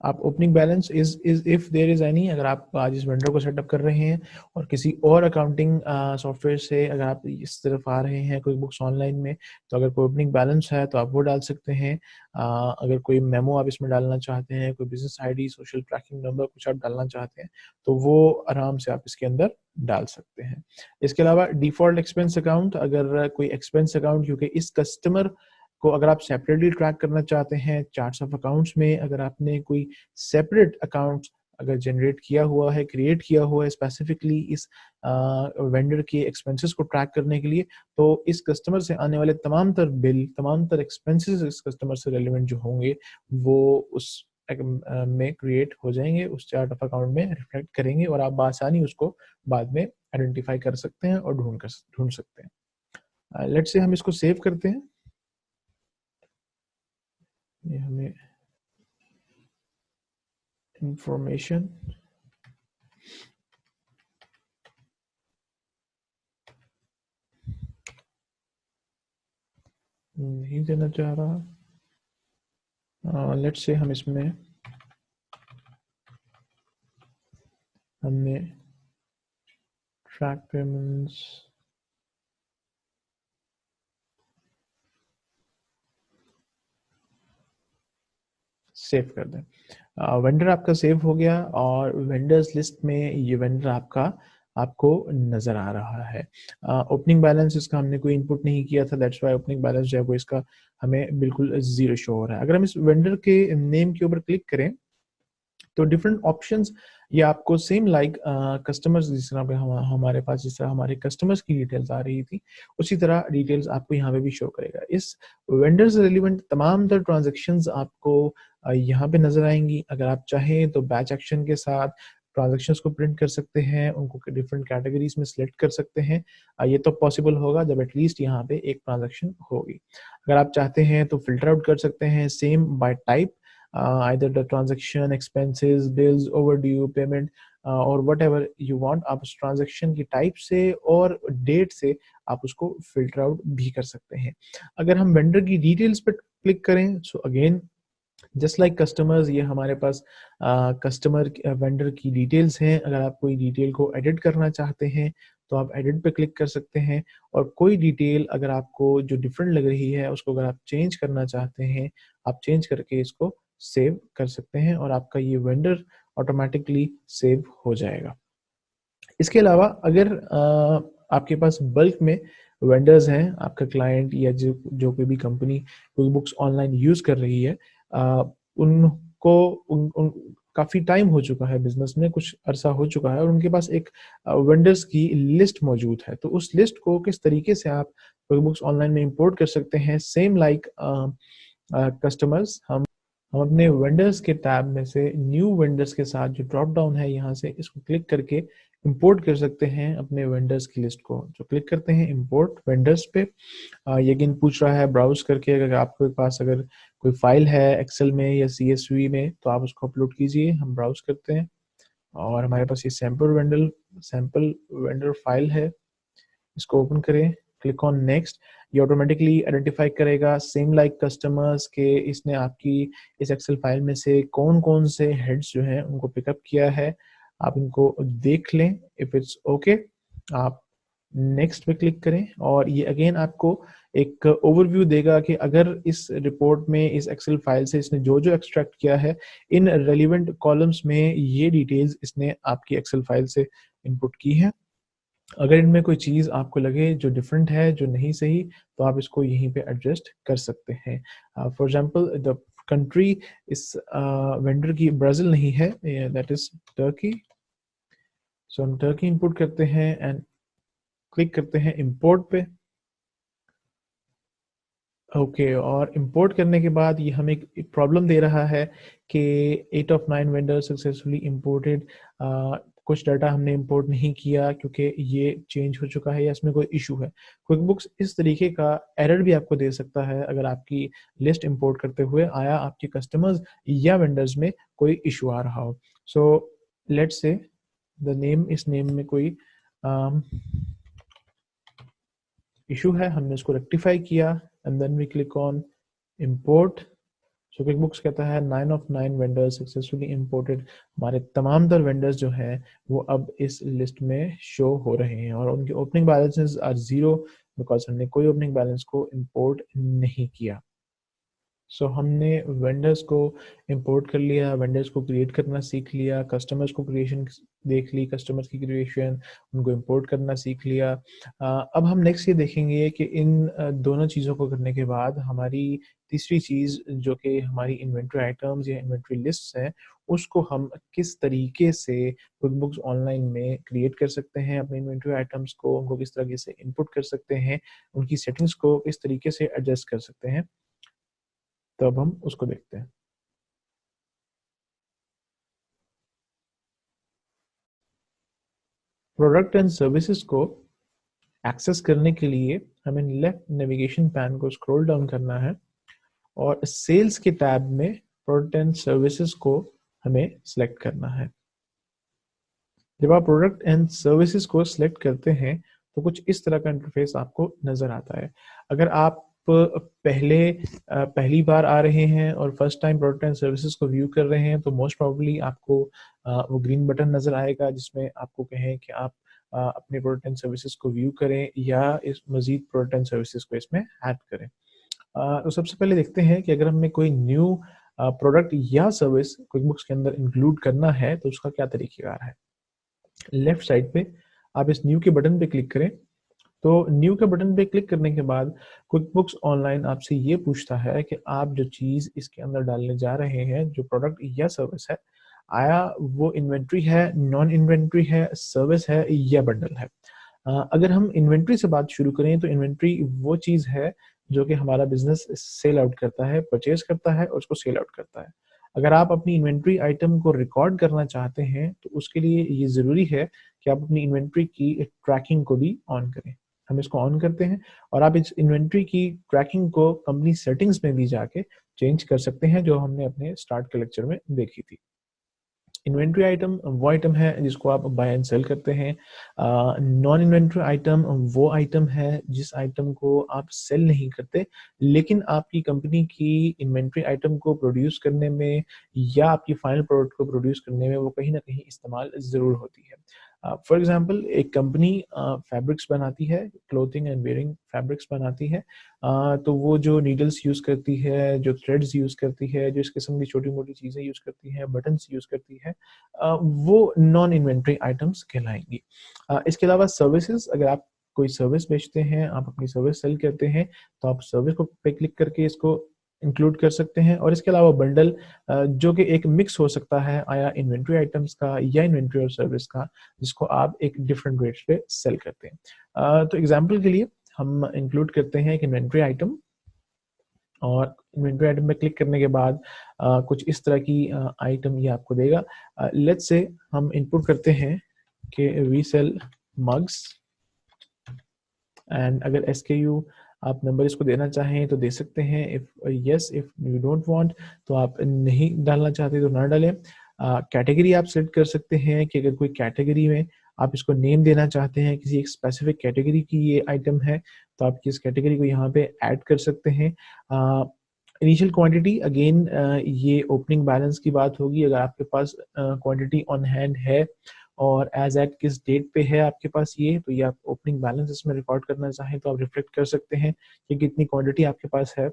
आप opening balance is if there is any, अगर आप आज इस वेंडर को सेटअप कर रहे हैं और किसी और अकाउंटिंग सॉफ्टवेयर से अगर आप इस तरफ आ रहे हैं क्विक बुक्स ऑनलाइन में, तो अगर कोई ओपनिंग बैलेंस है तो आप वो डाल सकते हैं। अगर कोई मेमो आप इसमें डालना चाहते हैं, कोई business ID, social tracking number कुछ आप डालना चाहते हैं, तो वो आराम से आप इसके अंदर डाल सकते हैं। इसके अलावा डिफॉल्ट एक्सपेंस अकाउंट, अगर कोई एक्सपेंस अकाउंट, क्योंकि इस कस्टमर को अगर आप सेपरेटली ट्रैक करना चाहते हैं चार्ट्स ऑफ अकाउंट्स में, अगर आपने कोई सेपरेट अकाउंट अगर जनरेट किया हुआ है, क्रिएट किया हुआ है स्पेसिफिकली इस वेंडर के एक्सपेंसेस को ट्रैक करने के लिए, तो इस कस्टमर से आने वाले तमाम तर बिल, तमाम तर एक्सपेंसेस इस कस्टमर से रेलिवेंट जो होंगे वो उस में क्रिएट हो जाएंगे, उस चार्ट ऑफ अकाउंट में रिफ्लेक्ट करेंगे, और आप बआसानी उसको बाद में आइडेंटिफाई कर सकते हैं और ढूंढ सकते हैं। लेट्स से हम इसको सेव करते हैं। ये हमें इंफॉर्मेशन नहीं देना चाह रहा। लेट्स से हम इसमें हमने ट्रैक पेमेंट्स सेव कर दें। वेंडर आपका सेव हो गया और वेंडर्स लिस्ट में ये वेंडर आपको नजर आ रहा है। ओपनिंग बैलेंस इसका हमने कोई इनपुट नहीं किया था, दैट्स वाई ओपनिंग बैलेंस जो है वो इसका हमें बिल्कुल जीरो शो हो रहा है। अगर हम इस वेंडर के नेम के ऊपर क्लिक करें तो डिफरेंट ऑप्शंस ये आपको सेम लाइक कस्टमर्स, जिस तरह पे हमारे पास जिस तरह हमारे कस्टमर्स की डिटेल्स आ रही थी उसी तरह डिटेल्स आपको यहाँ पे भी शो करेगा। इस वेंडर से रिलेवेंट तमाम तर ट्रांजेक्शन्स आपको यहाँ पे नजर आएंगी। अगर आप चाहें तो बैच एक्शन के साथ ट्रांजेक्शन्स को प्रिंट कर सकते हैं, उनको डिफरेंट कैटेगरीज में सिलेक्ट कर सकते हैं। ये तो पॉसिबल होगा जब एटलीस्ट यहाँ पे एक ट्रांजेक्शन होगी। अगर आप चाहते हैं तो फिल्टर आउट कर सकते हैं same bye type, either the transaction, expenses, bills, overdue, payment और whatever you want, आप उस ट्रांजेक्शन की टाइप से और डेट से आप उसको फिल्टर आउट भी कर सकते हैं। अगर हम वेंडर की डिटेल्स पर क्लिक करें, so again just like customers, ये हमारे पास कस्टमर वेंडर की डिटेल्स हैं। अगर आप कोई डिटेल को एडिट करना चाहते हैं तो आप एडिट पे क्लिक कर सकते हैं, और कोई डिटेल अगर आपको जो डिफरेंट लग रही है उसको अगर आप चेंज करना चाहते हैं, आप चेंज करके इसको सेव कर सकते हैं और आपका ये वेंडर ऑटोमेटिकली सेव हो जाएगा। इसके अलावा अगर आपके पास बल्क में वेंडर्स हैं, आपका क्लाइंट या जो कोई भी कंपनी कोई बुक्स ऑनलाइन यूज कर रही है, उनको उन काफी टाइम हो चुका है, बिजनेस में कुछ अरसा हो चुका है और उनके पास एक वेंडर्स की लिस्ट मौजूद है, तो उस लिस्ट को किस तरीके से आप कोई बुक्स ऑनलाइन में इंपोर्ट कर सकते हैं। सेम लाइक कस्टमर्स, हम अपने वेंडर्स के टैब में से न्यू वेंडर्स के साथ जो ड्रॉप डाउन है यहाँ से इसको क्लिक करके इंपोर्ट कर सकते हैं अपने वेंडर्स की लिस्ट को। जो क्लिक करते हैं इंपोर्ट वेंडर्स पे, ये अगेन पूछ रहा है ब्राउज करके, अगर आपके पास अगर कोई फाइल है एक्सेल में या CSV में तो आप उसको अपलोड कीजिए। हम ब्राउज करते हैं और हमारे पास ये सैम्पल वेंडर फाइल है, इसको ओपन करें, क्लिक ऑन नेक्स्ट। ये ऑटोमेटिकली आइडेंटिफाई करेगा सेम लाइक कस्टमर्स के इसने आपकी इस एक्सेल फाइल में से कौन कौन से हेड्स जो हैं उनको पिकअप किया है। आप इनको देख लें, इफ इट्स ओके आप नेक्स्ट पे क्लिक करें और ये अगेन आपको एक ओवरव्यू देगा कि अगर इस रिपोर्ट में इस एक्सेल फाइल से इसने जो जो एक्सट्रैक्ट किया है इन रेलिवेंट कॉलम्स में ये डिटेल्स इसने आपकी एक्सेल फाइल से इनपुट की है। अगर इनमें कोई चीज़ आपको लगे जो डिफरेंट है, जो नहीं सही, तो आप इसको यहीं पे एडजस्ट कर सकते हैं। फॉर एग्जांपल द कंट्री इस वेंडर की ब्राज़ील नहीं है, दैट इज़ टर्की। सो हम टर्की इंपोर्ट करते हैं एंड क्लिक करते हैं इंपोर्ट पे। ओके और इंपोर्ट करने के बाद ये हमें एक प्रॉब्लम दे रहा है कि 8 ऑफ 9 वेंडर सक्सेसफुली इंपोर्टेड। कुछ डाटा हमने इंपोर्ट नहीं किया क्योंकि ये चेंज हो चुका है या इसमें कोई इशू है। क्विकबुक्स इस तरीके का एरर भी आपको दे सकता है अगर आपकी लिस्ट इंपोर्ट करते हुए आया आपके कस्टमर्स या वेंडर्स में कोई इशू आ रहा हो। So let's say the name, इस नेम में कोई इशू है, हमने इसको रेक्टिफाई किया and then we click on import. So QuickBooks कहता है 9 ऑफ 9 वेंडर्स सक्सेसफुली इंपोर्टेड। हमारे तमाम तर वेंडर्स जो हैं वो अब इस लिस्ट में शो हो रहे हैं और उनके ओपनिंग बैलेंसेस आर 0 बिकॉज हमने कोई ओपनिंग बैलेंस को इंपोर्ट नहीं किया। सो हमने वेंडर्स को इंपोर्ट कर लिया, वेंडर्स को क्रिएट करना सीख लिया, कस्टमर्स को क्रिएशन देख ली, कस्टमर्स की क्रिएशन, उनको इंपोर्ट करना सीख लिया। अब हम नेक्स्ट ये देखेंगे कि इन दोनों चीज़ों को करने के बाद हमारी तीसरी चीज़ जो कि हमारी इन्वेंट्री आइटम्स या इन्वेंट्री लिस्ट्स हैं, उसको हम किस तरीके से क्विकबुक्स ऑनलाइन में क्रिएट कर सकते हैं। अपने इन्वेंट्री आइटम्स को उनको किस तरीके से इनपुट कर सकते हैं, उनकी सेटिंग्स को किस तरीके से एडजस्ट कर सकते हैं, तो अब हम उसको देखते हैं। प्रोडक्ट एंड सर्विसेज को एक्सेस करने के लिए हमें लेफ्ट नेविगेशन पैन को स्क्रॉल डाउन करना है और सेल्स के टैब में प्रोडक्ट एंड सर्विसेज को हमें सिलेक्ट करना है। जब आप प्रोडक्ट एंड सर्विसेज को सिलेक्ट करते हैं तो कुछ इस तरह का इंटरफेस आपको नजर आता है। अगर आप पहली बार आ रहे हैं और first time product and services को व्यू कर रहे हैं तो मोस्ट प्रॉब्ली आपको वो ग्रीन बटन नजर आएगा जिसमें आपको कहें कि आप अपने प्रोडक्ट एंड सर्विसेज को व्यू करें या इस मजीद प्रोडक्ट एंड सर्विसेज को इसमें ऐड करें। तो सबसे पहले देखते हैं कि अगर हमें कोई न्यू प्रोडक्ट या सर्विस क्विकबुक्स के अंदर इंक्लूड करना है तो उसका क्या तरीकेकार है। लेफ्ट साइड पे आप इस न्यू के बटन पे क्लिक करें। तो न्यू के बटन पे क्लिक करने के बाद क्विकबुक्स ऑनलाइन आपसे ये पूछता है कि आप जो चीज़ इसके अंदर डालने जा रहे हैं, जो प्रोडक्ट या सर्विस है, आया वो इन्वेंट्री है, नॉन इन्वेंट्री है, सर्विस है या बंडल है। अगर हम इन्वेंट्री से बात शुरू करें तो इन्वेंट्री वो चीज़ है जो कि हमारा बिजनेस सेल आउट करता है, परचेज करता है और उसको सेल आउट करता है। अगर आप अपनी इन्वेंट्री आइटम को रिकॉर्ड करना चाहते हैं तो उसके लिए ये ज़रूरी है कि आप अपनी इन्वेंट्री की ट्रैकिंग को भी ऑन करें। हम इसको ऑन करते हैं और आप इस इन्वेंट्री की ट्रैकिंग को कंपनी सेटिंग्स में भी जाके चेंज कर सकते हैं जो हमने अपने स्टार्ट के लेक्चर में देखी थी। इन्वेंट्री आइटम वो आइटम है जिसको आप बाय एंड सेल करते हैं। नॉन इन्वेंट्री आइटम वो आइटम है जिस आइटम को आप सेल नहीं करते लेकिन आपकी कंपनी की इन्वेंट्री आइटम को प्रोड्यूस करने में या आपकी फाइनल प्रोडक्ट को प्रोड्यूस करने में वो कहीं ना कहीं इस्तेमाल ज़रूर होती है। फॉर एग्जांपल एक कंपनी फैब्रिक्स बनाती है, क्लोथिंग एंड वेयरिंग फैब्रिक्स बनाती है। तो वो जो नीडल्स यूज़ करती है, जो थ्रेड्स यूज़ करती है, जो इस किस्म की छोटी-मोटी चीज़ें यूज़ करती है, बटन्स यूज़ करती है, वो नॉन इन्वेंटरी आइटम्स कहलाएँगी। इसके अलावा सर्विसेज़, अगर आप कोई सर्विस बेचते हैं, आप अपनी सर्विस सेल करते हैं, तो आप सर्विस को पे क्लिक करके इसको इंक्लूड कर सकते हैं। और इसके अलावा बंडल जो कि एक मिक्स हो सकता है आया इन्वेंटरी आइटम्स का या इन्वेंटरी और सर्विस का, जिसको आप एक डिफरेंट रेट्स पे सेल करते हैं। तो एग्जांपल के लिए हम इंक्लूड करते हैं एक इन्वेंट्री आइटम और इन्वेंट्री आइटम पे क्लिक करने के बाद कुछ इस तरह की आइटम ये आपको देगा। लेट्स से हम इनपुट करते हैं कि वी सेल मग्स, एंड अगर SKU आप नंबर इसको देना चाहें तो दे सकते हैं, if yes, if you don't want तो आप नहीं डालना चाहते तो ना डालें। कैटेगरी आप सेलेक्ट कर सकते हैं कि अगर कोई कैटेगरी में आप इसको नेम देना चाहते हैं, किसी एक स्पेसिफिक कैटेगरी की ये आइटम है तो आप किस कैटेगरी को यहाँ पे ऐड कर सकते हैं। इनिशियल क्वांटिटी अगेन ये ओपनिंग बैलेंस की बात होगी। अगर आपके पास क्वांटिटी ऑन हैंड है और एज एट किस डेट पे है आपके पास ये, तो ये आप ओपनिंग बैलेंस इसमें रिकॉर्ड करना चाहें तो आप रिफ्लेक्ट कर सकते हैं कि कितनी क्वांटिटी आपके पास है।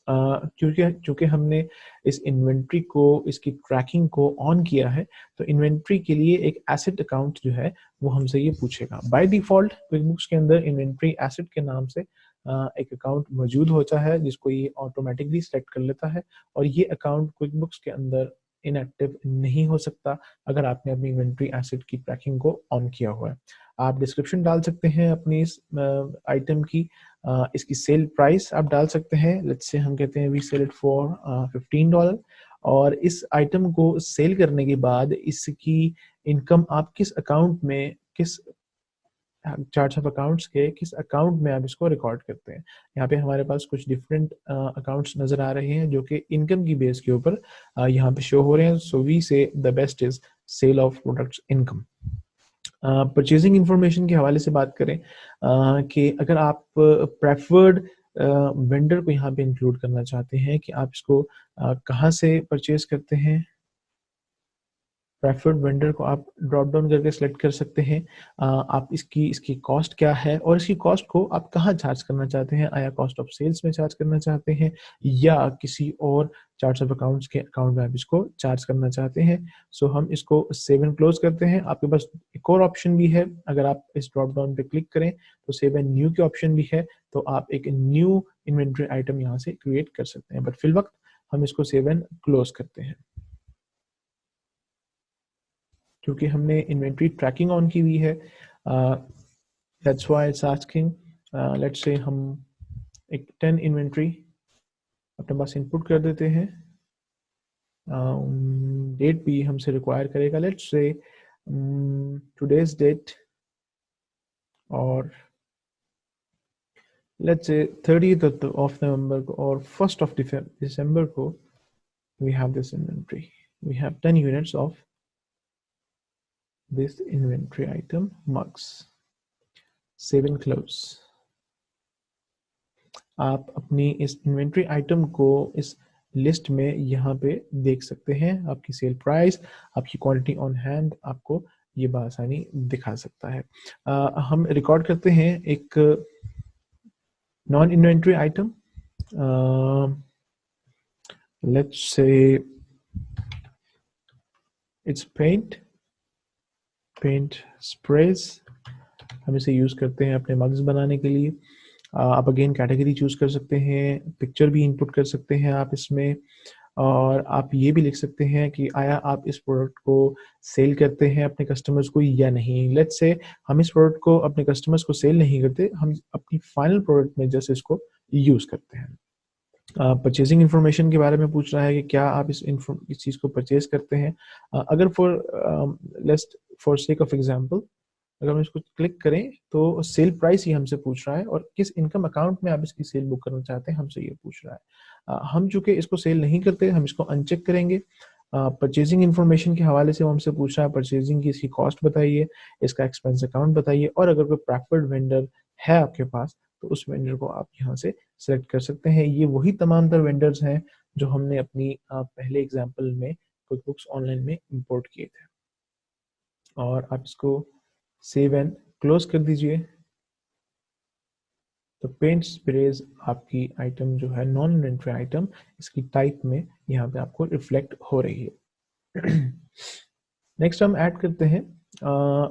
क्योंकि चूंकि हमने इस इन्वेंट्री को, इसकी ट्रैकिंग को ऑन किया है, तो इन्वेंट्री के लिए एक एसेट अकाउंट जो है वो हमसे ये पूछेगा। बाय डिफॉल्ट क्विकबुक्स के अंदर इन्वेंट्री एसेट के नाम से एक अकाउंट मौजूद होता है जिसको ये ऑटोमेटिकली सेलेक्ट कर लेता है, और ये अकाउंट क्विकबुक्स के अंदर इनएक्टिव नहीं हो सकता अगर आपने अपनी इन्वेंट्री एसेट की ट्रैकिंग को ऑन किया हुआ है। आप डिस्क्रिप्शन डाल सकते हैं अपनी इस आइटम की, इसकी सेल प्राइस आप डाल सकते हैं। लेट्स से हम कहते हैं वी सेल इट फॉर $15, और इस आइटम को सेल करने के बाद इसकी इनकम आप किस अकाउंट में, किस चार्ट्स ऑफ अकाउंट्स के किस अकाउंट में आप इसको रिकॉर्ड करते हैं। यहाँ पे हमारे पास कुछ डिफरेंट अकाउंट्स नजर आ रहे हैं जो कि इनकम की बेस के ऊपर यहाँ पे शो हो रहे हैं। So we say the best is sale of products income. Purchasing information के हवाले से बात करें कि अगर आप प्रेफर्ड वेंडर को यहाँ पे इंक्लूड करना चाहते हैं कि आप इसको कहाँ से परचेज करते हैं, प्रेफर्ड वेंडर को आप ड्रॉप डाउन करके सिलेक्ट कर सकते हैं। आप इसकी कॉस्ट क्या है और इसकी कॉस्ट को आप कहाँ चार्ज करना चाहते हैं, आया कॉस्ट ऑफ सेल्स में चार्ज करना चाहते हैं या किसी और चार्ट्स ऑफ अकाउंट्स के अकाउंट में आप इसको चार्ज करना चाहते हैं। सो हम इसको सेव एंड क्लोज करते हैं। आपके पास एक और ऑप्शन भी है, अगर आप इस ड्रॉप डाउन पे क्लिक करें तो सेव एंड न्यू के ऑप्शन भी है, तो आप एक न्यू इन्वेंट्री आइटम यहाँ से क्रिएट कर सकते हैं, बट फिल वक्त हम इसको सेव एंड क्लोज करते हैं। क्योंकि हमने इन्वेंट्री ट्रैकिंग ऑन की हुई है, that's why it's asking. Let's say हम एक 10 इन्वेंट्री अपने पास इनपुट कर देते हैं। डेट भी हमसे रिक्वायर करेगा, लेट्स से टुडेज डेट, और let's say 30th of November को और 1st ऑफ दिसंबर को we have this inventory, we have 10 units of this inventory item mugs, save and close। आप अपनी इस इन्वेंट्री आइटम को इस लिस्ट में यहाँ पे देख सकते हैं। आपकी सेल प्राइस, आपकी क्वांटिटी ऑन हैंड आपको ये बआसानी दिखा सकता है। हम रिकॉर्ड करते हैं एक non inventory item, let's say it's paint sprays. हम इसे यूज करते हैं अपने मग्स बनाने के लिए। आप अगेन कैटेगरी चूज कर सकते हैं, पिक्चर भी इनपुट कर सकते हैं आप इसमें, और आप ये भी लिख सकते हैं कि आया आप इस प्रोडक्ट को सेल करते हैं अपने कस्टमर्स को या नहीं। लेट्स से हम इस प्रोडक्ट को अपने कस्टमर्स को सेल नहीं करते, हम अपनी फाइनल प्रोडक्ट में जस्ट इसको यूज करते हैं। परचेजिंग इन्फॉर्मेशन के बारे में पूछ रहा है कि क्या आप इस चीज़ को परचेज करते हैं। अगर फॉर सेक ऑफ एग्जांपल अगर हम इसको क्लिक करें तो सेल प्राइस ही हमसे पूछ रहा है, और किस इनकम अकाउंट में आप इसकी सेल बुक करना चाहते हैं हमसे ये पूछ रहा है। हम चूंकि इसको सेल नहीं करते, हम इसको अनचेक करेंगे। परचेजिंग इन्फॉर्मेशन के हवाले से वो हमसे पूछ रहा है परचेजिंग की इसकी कॉस्ट बताइए, इसका एक्सपेंस अकाउंट बताइए, और अगर कोई प्रेफर्ड वेंडर है आपके पास तो उस वेंडर को आप यहाँ से सेलेक्ट कर सकते हैं। ये वही तमाम तर वेंडर्स हैं जो हमने अपनी पहले एग्जाम्पल में क्विकबुक्स ऑनलाइन में इंपोर्ट किए थे, और आप इसको सेव एंड क्लोज कर दीजिए। तो पेंट स्प्रेज आपकी आइटम जो है नॉन इन्वेंट्री आइटम, इसकी टाइप में यहाँ पे आपको रिफ्लेक्ट हो रही है। नेक्स्ट हम ऐड करते हैं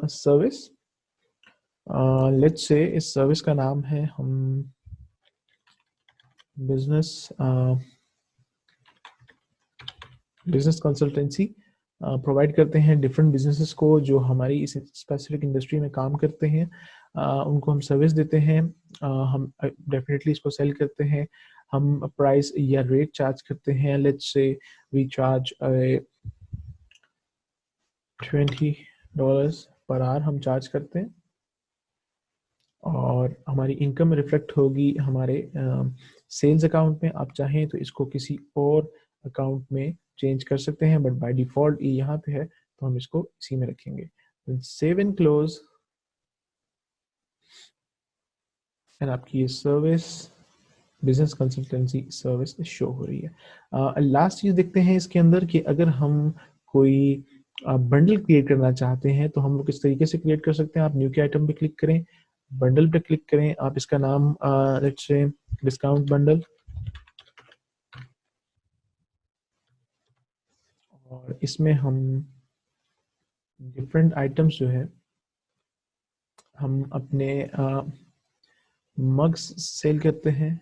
सर्विस। लेट्स से इस सर्विस का नाम है हम बिजनेस कंसल्टेंसी प्रोवाइड करते हैं डिफरेंट बिजनेसेस को जो हमारी इस स्पेसिफिक इंडस्ट्री में काम करते हैं। उनको हम सर्विस देते हैं, हम डेफिनेटली इसको सेल करते हैं, हम प्राइस या रेट चार्ज करते हैं। Let's say we charge $20 dollars per hour हम चार्ज करते हैं, और हमारी इनकम रिफ्लेक्ट होगी हमारे सेल्स अकाउंट में। आप चाहें तो इसको किसी और अकाउंट में चेंज कर सकते हैं, बट बाय डिफॉल्ट ये यहाँ पे है तो हम इसको इसी में रखेंगे। सेव एंड क्लोज, एंड आपकी ये service business consultancy service show हो रही है। लास्ट चीज देखते हैं इसके अंदर कि अगर हम कोई बंडल क्रिएट करना चाहते हैं तो हम लोग किस तरीके से क्रिएट कर सकते हैं। आप न्यू के आइटम पे क्लिक करें, बंडल पे क्लिक करें, आप इसका नाम लेट्स से डिस्काउंट बंडल, और इसमें हम डिफरेंट आइटम्स जो है हम अपने मग्स सेल करते हैं,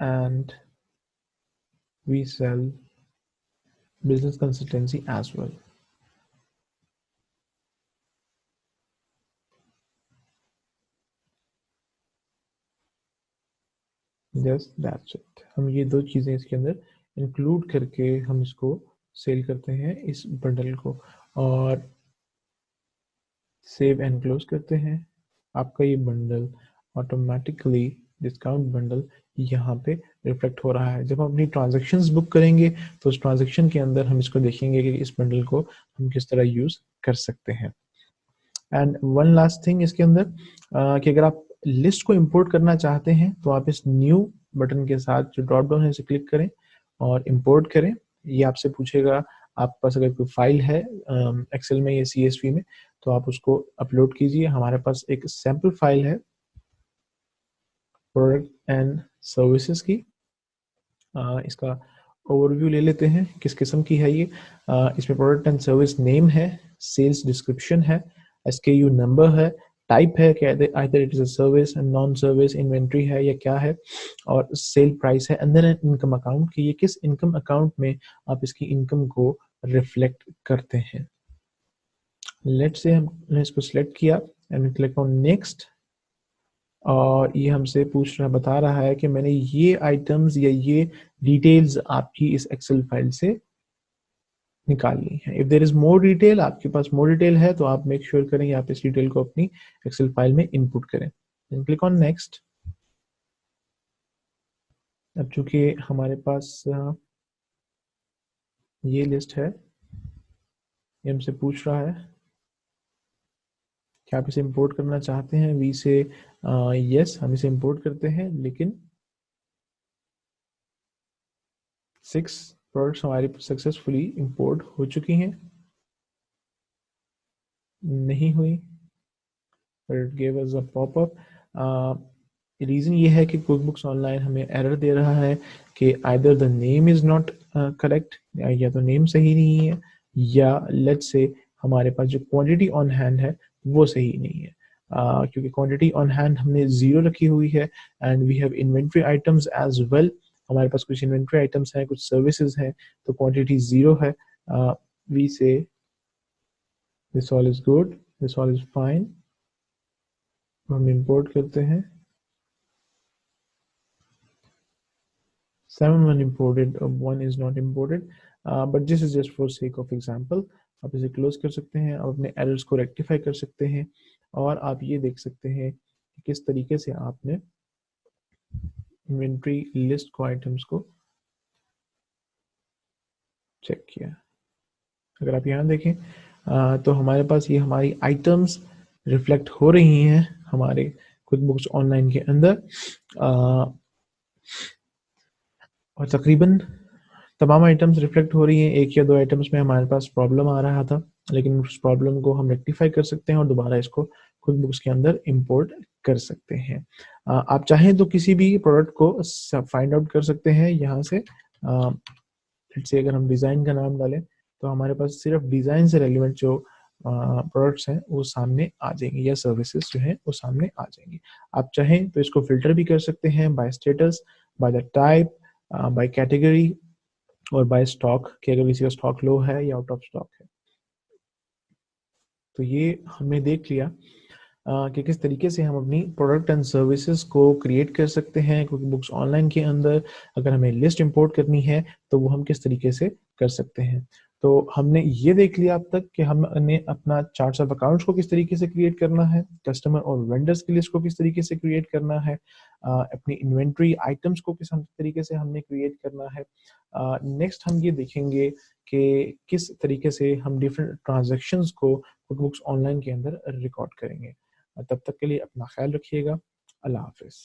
and we sell business consultancy as well. Yes, that's it. हम ये दो चीज़ें इसके अंदर इंक्लूड करके हम इसको सेल करते हैं इस बंडल को, और सेव एंड क्लोज करते हैं। आपका ये बंडल ऑटोमेटिकली डिस्काउंट बंडल यहाँ पे रिफ्लेक्ट हो रहा है। जब हम अपनी ट्रांजैक्शंस बुक करेंगे तो उस ट्रांजैक्शन के अंदर हम इसको देखेंगे कि इस बंडल को हम किस तरह यूज कर सकते हैं। एंड वन लास्ट थिंग इसके अंदर कि अगर आप लिस्ट को इंपोर्ट करना चाहते हैं तो आप इस न्यू बटन के साथ जो ड्रॉप डाउन है इसे क्लिक करें और इंपोर्ट करें। ये आपसे पूछेगा आपके पास अगर कोई फाइल है एक्सेल में या CSV में तो आप उसको अपलोड कीजिए। हमारे पास एक सैम्पल फाइल है प्रोडक्ट एंड सर्विसेज की। इसका ओवरव्यू ले लेते हैं किस किस्म की है ये। इसमें प्रोडक्ट एंड सर्विस नेम है, सेल्स डिस्क्रिप्शन है, SKU नंबर है, टाइप है कि either it is a service, non service, inventory है या क्या है, और सेल प्राइस है, एंड देन इनकम अकाउंट कि ये किस इनकम अकाउंट में आप इसकी इनकम को रिफ्लेक्ट करते हैं। लेट्स से हमने इसको सिलेक्ट किया एंड क्लिक ऑन नेक्स्ट, और ये हमसे पूछ रहा बता रहा है कि मैंने ये आइटम्स या ये डिटेल्स आपकी इस एक्सेल फाइल से निकालनी है। If there is more detail, आपके पास मोर डिटेल है तो आप मेक श्योर करें आप इस डिटेल को अपनी एक्सेल फाइल में इनपुट करें। Then click on next. अब चूंकि हमारे पास ये लिस्ट है, ये हमसे पूछ रहा है कि आप इसे इंपोर्ट करना चाहते हैं। वी से यस, हम इसे इंपोर्ट करते हैं, लेकिन 6 प्रोडक्ट्स हमारी सक्सेसफुली इंपोर्ट हो चुकी हैं, नहीं हुई, it give us a popup. Reason ये है कि क्विकबुक्स ऑनलाइन हमें एरर दे रहा है कि either the name is not correct, या तो नेम सही नहीं है, या लेट्स से हमारे पास जो क्वांटिटी ऑन हैंड है वो सही नहीं है। क्योंकि क्वांटिटी ऑन हैंड हमने 0 रखी हुई है, and we have inventory items as well. हमारे पास कुछ इन्वेंट्री आइटम्स हैं, कुछ सर्विसेज हैं, तो क्वांटिटी 0 है। वी से this all is good, this all is fine, हम इंपोर्ट करते हैं। 7 imported, 1 is not imported, but this is just for sake of example। आप इसे क्लोज कर सकते हैं, आप अपने एरर्स को रेक्टिफाई कर सकते हैं, और आप ये देख सकते हैं कि किस तरीके से आपने इन्वेंट्री लिस्ट को, आइटम्स को चेक किया। अगर आप यहाँ देखें तो हमारे पास ये हमारी आइटम्स रिफ्लेक्ट हो रही हैं हमारे क्विकबुक्स ऑनलाइन के अंदर, और तकरीबन तमाम आइटम्स रिफ्लेक्ट हो रही हैं। एक या दो आइटम्स में हमारे पास प्रॉब्लम आ रहा था, लेकिन उस प्रॉब्लम को हम रेक्टिफाई कर सकते हैं और दोबारा इसको क्विकबुक्स के अंदर इंपोर्ट कर सकते हैं। आप चाहें तो किसी भी प्रोडक्ट को फाइंड आउट कर सकते हैं यहाँ से। से अगर हम डिज़ाइन का नाम डालें तो हमारे पास सिर्फ डिज़ाइन से रेलिवेंट जो प्रोडक्ट्स हैं वो सामने आ जाएंगे, या सर्विसेज जो हैं वो सामने आ जाएंगी। आप चाहें तो इसको फिल्टर भी कर सकते हैं by status, by the type, by category, और बाय स्टॉक कि अगर किसी का स्टॉक लो है या आउट ऑफ स्टॉक है। तो ये हमने देख लिया कि किस तरीके से हम अपनी प्रोडक्ट एंड सर्विसेज को क्रिएट कर सकते हैं क्विकबुक्स ऑनलाइन के अंदर। अगर हमें लिस्ट इंपोर्ट करनी है तो वो हम किस तरीके से कर सकते हैं। तो हमने ये देख लिया अब तक कि हमने अपना चार्ट्स ऑफ अकाउंट्स को किस तरीके से क्रिएट करना है, कस्टमर और वेंडर्स की लिस्ट को किस तरीके से क्रिएट करना है, अपनी इन्वेंट्री आइटम्स को किस तरीके से हमने क्रिएट करना है। नेक्स्ट हम ये देखेंगे कि किस तरीके से हम डिफरेंट ट्रांजैक्शंस को क्विकबुक्स ऑनलाइन के अंदर रिकॉर्ड करेंगे। तब तक के लिए अपना ख्याल रखिएगा। अल्लाह हाफ़िज़।